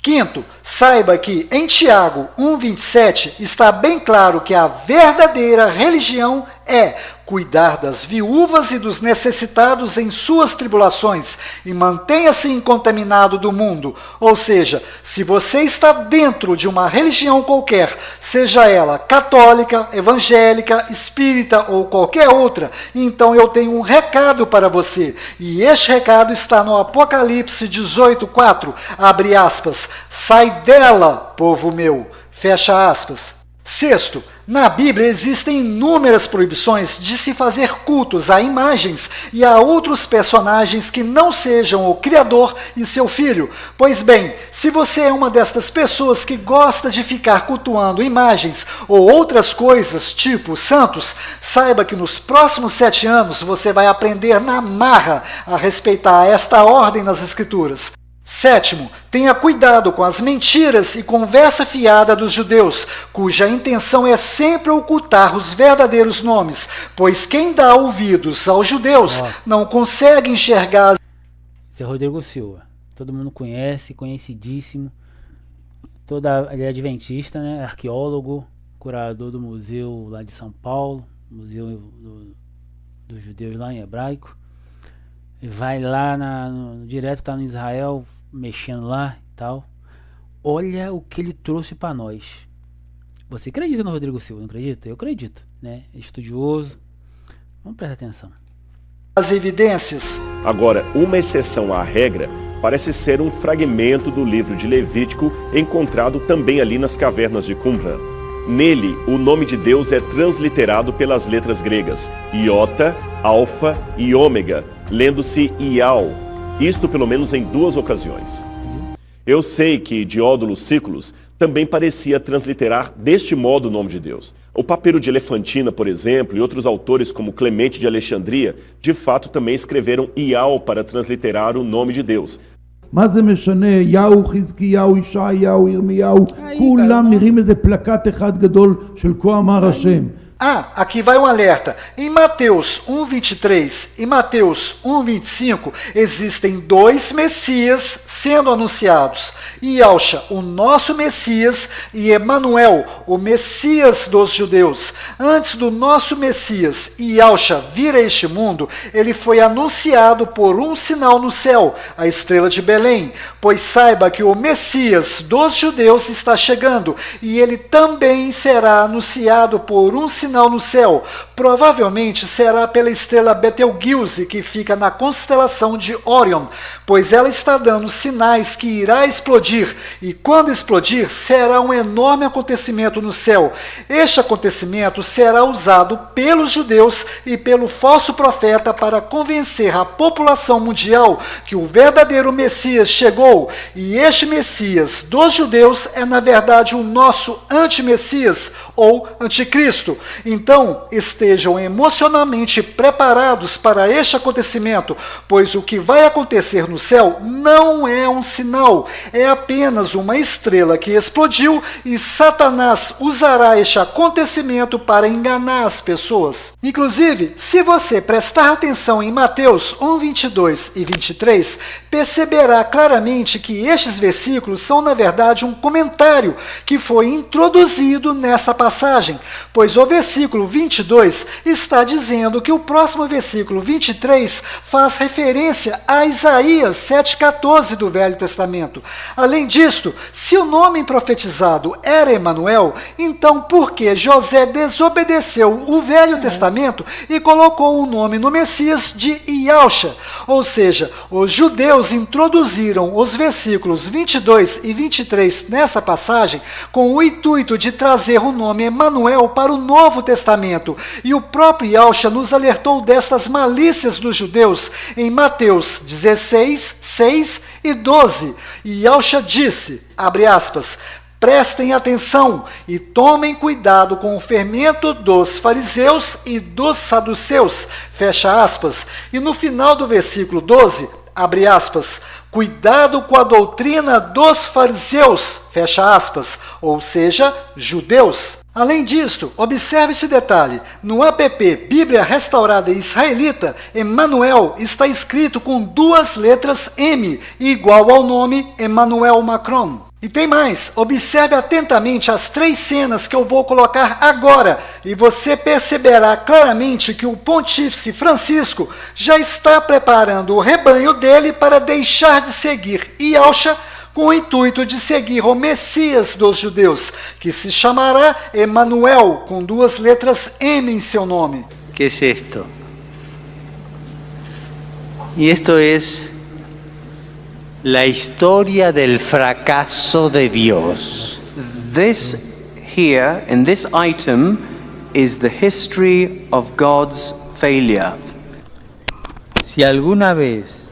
Speaker 4: Quinto, saiba que em Tiago 1,27 está bem claro que a verdadeira religião é cuidar das viúvas e dos necessitados em suas tribulações e mantenha-se incontaminado do mundo. Ou seja, se você está dentro de uma religião qualquer, seja ela católica, evangélica, espírita ou qualquer outra, então eu tenho um recado para você. E este recado está no Apocalipse 18:4, abre aspas, sai dela, povo meu, fecha aspas. Sexto, na Bíblia existem inúmeras proibições de se fazer cultos a imagens e a outros personagens que não sejam o Criador e seu Filho. Pois bem, se você é uma destas pessoas que gosta de ficar cultuando imagens ou outras coisas, tipo santos, saiba que nos próximos 7 anos você vai aprender na marra a respeitar esta ordem nas Escrituras. Sétimo, tenha cuidado com as mentiras e conversa fiada dos judeus, cuja intenção é sempre ocultar os verdadeiros nomes, pois quem dá ouvidos aos judeus não consegue enxergar.
Speaker 1: Esse é Rodrigo Silva, todo mundo conhece, conhecidíssimo, ele é adventista, né? Arqueólogo, curador do museu lá de São Paulo, museu dos judeus lá em hebraico. Vai lá direto, tá no Israel, mexendo lá e tal. Olha o que ele trouxe para nós. Você acredita no Rodrigo Silva, não acredita? Eu acredito, né? Estudioso. Vamos prestar atenção.
Speaker 4: As evidências.
Speaker 17: Agora, uma exceção à regra parece ser um fragmento do livro de Levítico encontrado também ali nas cavernas de Qumran. Nele, o nome de Deus é transliterado pelas letras gregas Iota, Alfa e Ômega, lendo-se Ial, isto pelo menos em 2 ocasiões. Eu sei que Diódono Sículos também parecia transliterar deste modo o nome de Deus. O Papiro de Elefantina, por exemplo, e outros autores como Clemente de Alexandria, de fato também escreveram Ial para transliterar o nome de Deus.
Speaker 16: מה זה משנה? יהו, חזקיהו, ישעיהו, ירמיהו, כולם נראים איזה פלקט אחד גדול של כה אמר השם.
Speaker 4: Aqui vai um alerta. Em Mateus 1:23 e Mateus 1:25 existem 2 Messias sendo anunciados. Yahshua, o nosso Messias, e Emanuel, o Messias dos judeus. Antes do nosso Messias, Yahshua, vir a este mundo, ele foi anunciado por um sinal no céu, a estrela de Belém. Pois saiba que o Messias dos judeus está chegando, e ele também será anunciado por um sinal no céu. Provavelmente será pela estrela Betelgeuse, que fica na constelação de Órion, pois ela está dando sinais que irá explodir, e quando explodir, será um enorme acontecimento no céu. Este acontecimento será usado pelos judeus e pelo falso profeta para convencer a população mundial que o verdadeiro Messias chegou, e este Messias dos judeus é na verdade o nosso anti-Messias, ou anticristo. Então, estejam emocionalmente preparados para este acontecimento, pois o que vai acontecer no céu não é um sinal, é apenas uma estrela que explodiu, e Satanás usará este acontecimento para enganar as pessoas. Inclusive, se você prestar atenção em Mateus 1:22 e 23, perceberá claramente que estes versículos são, na verdade, um comentário que foi introduzido nesta passagem, pois o versículo 22 está dizendo que o próximo versículo 23 faz referência a Isaías 7,14 do Velho Testamento. Além disto, se o nome profetizado era Emanuel, então por que José desobedeceu o Velho Testamento e colocou o nome no Messias de Yahshua? Ou seja, os judeus introduziram os versículos 22 e 23 nessa passagem com o intuito de trazer o nome Emanuel para o Novo Testamento, e o próprio Yahshua nos alertou destas malícias dos judeus em Mateus 16, 6 e 12. E Yahshua disse, abre aspas, prestem atenção e tomem cuidado com o fermento dos fariseus e dos saduceus, fecha aspas. E no final do versículo 12, abre aspas, cuidado com a doutrina dos fariseus, fecha aspas, ou seja, judeus. Além disto, observe esse detalhe, no app Bíblia Restaurada Israelita, Emanuel está escrito com 2 letras M, igual ao nome Emmanuel Macron. E tem mais, observe atentamente as 3 cenas que eu vou colocar agora e você perceberá claramente que o pontífice Francisco já está preparando o rebanho dele para deixar de seguir Yahshua com o intuito de seguir o Messias dos judeus, que se chamará Emanuel, com 2 letras M em seu nome.
Speaker 18: ¿Qué es esto? Y esto es la historia del fracaso de Dios.
Speaker 19: This here, in this item, is the history of God's failure.
Speaker 18: Si alguna vez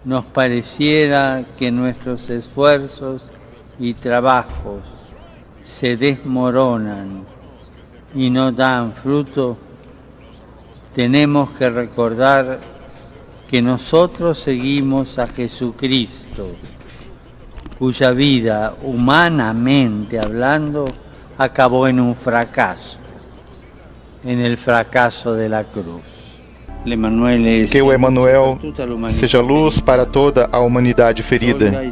Speaker 18: nos pareciera que nuestros esfuerzos y trabajos se desmoronan y no dan fruto, tenemos que recordar que nosotros seguimos a Jesucristo, cuya vida, humanamente hablando, acabó en un fracaso, en el fracaso de la cruz.
Speaker 20: Que o Emanuel seja luz para toda a humanidade ferida.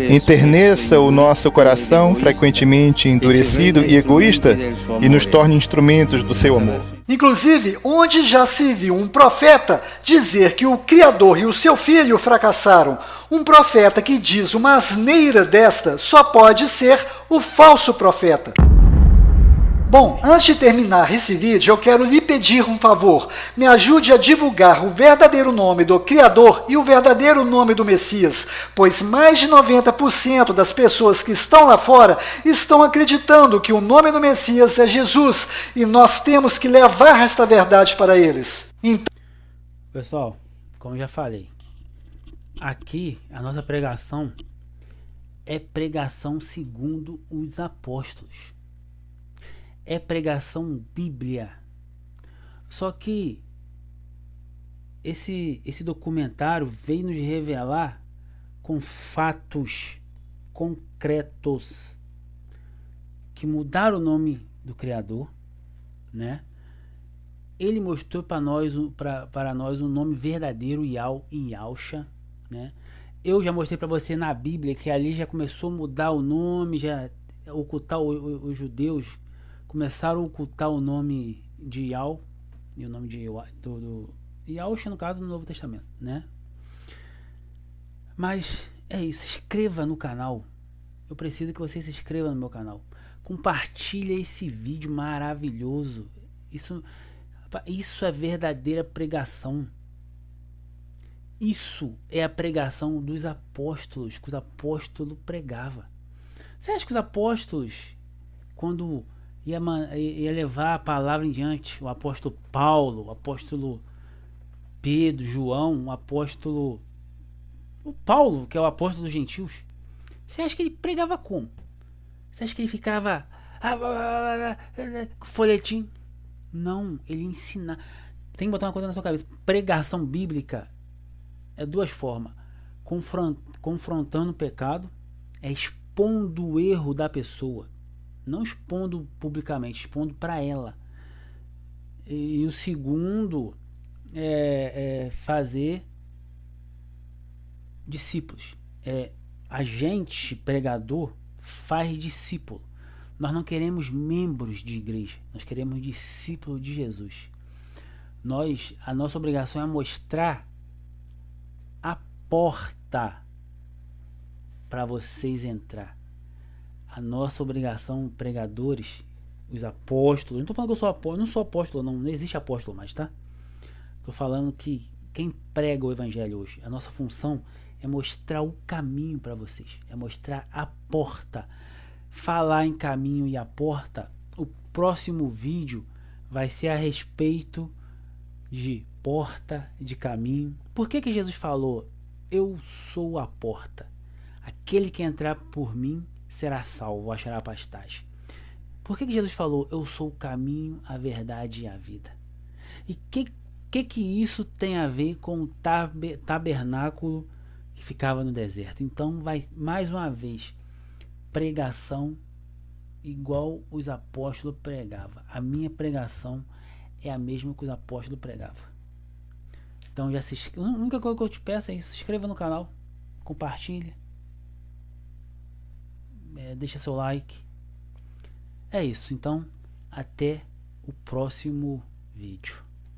Speaker 20: Enterneça o nosso coração, frequentemente endurecido e egoísta, e nos torne instrumentos do seu amor.
Speaker 4: Inclusive, onde já se viu um profeta dizer que o Criador e o seu filho fracassaram, um profeta que diz uma asneira desta só pode ser o falso profeta. Bom, antes de terminar esse vídeo, eu quero lhe pedir um favor. Me ajude a divulgar o verdadeiro nome do Criador e o verdadeiro nome do Messias, pois mais de 90% das pessoas que estão lá fora estão acreditando que o nome do Messias é Jesus, e nós temos que levar esta verdade para eles. Então...
Speaker 1: Pessoal, como já falei, aqui a nossa pregação é pregação segundo os apóstolos. É pregação bíblia. Só que esse documentário veio nos revelar com fatos concretos que mudaram o nome do Criador, né? Ele mostrou para nós o nome verdadeiro, Yahshua, né? Eu já mostrei para você na Bíblia que ali já começou a mudar o nome, já ocultar os judeus começaram a ocultar o nome de Yahweh e o nome de Yahshua, no caso, no Novo Testamento, né? Mas é isso, se inscreva no canal. Eu preciso que você se inscreva no meu canal. Compartilha esse vídeo maravilhoso. Isso é verdadeira pregação. Isso é a pregação dos apóstolos, que os apóstolos pregavam. Você acha que os apóstolos, quando ia levar a palavra em diante, o apóstolo Paulo, o apóstolo Pedro, João, o apóstolo Paulo, que é o apóstolo dos gentios, você acha que ele pregava como? Você acha que ele ficava com folhetim? Não, ele ensinava. Tem que botar uma coisa na sua cabeça. Pregação bíblica é 2 formas: confrontando o pecado, é expondo o erro da pessoa, não expondo publicamente, expondo para ela. E o segundo é fazer discípulos. A gente, pregador, faz discípulo. Nós não queremos membros de igreja, nós queremos discípulos de Jesus. A nossa obrigação é mostrar a porta para vocês entrar. A nossa obrigação, pregadores, os apóstolos, não estou falando que eu sou apóstolo, não sou apóstolo, não existe apóstolo mais, tá? Estou falando que quem prega o evangelho hoje, a nossa função é mostrar o caminho para vocês, é mostrar a porta. Falar em caminho e a porta, o próximo vídeo vai ser a respeito de porta, de caminho. Por que Jesus falou: eu sou a porta, aquele que entrar por mim será salvo, achará pastagem? Por que Jesus falou: eu sou o caminho, a verdade e a vida? E que isso tem a ver com o tabernáculo que ficava no deserto? Então vai mais uma vez, pregação igual os apóstolos pregavam. A minha pregação é a mesma que os apóstolos pregavam. Então já a única coisa que eu te peço é isso: se inscreva no canal, compartilhe. deixa seu like. É isso, então até o próximo vídeo.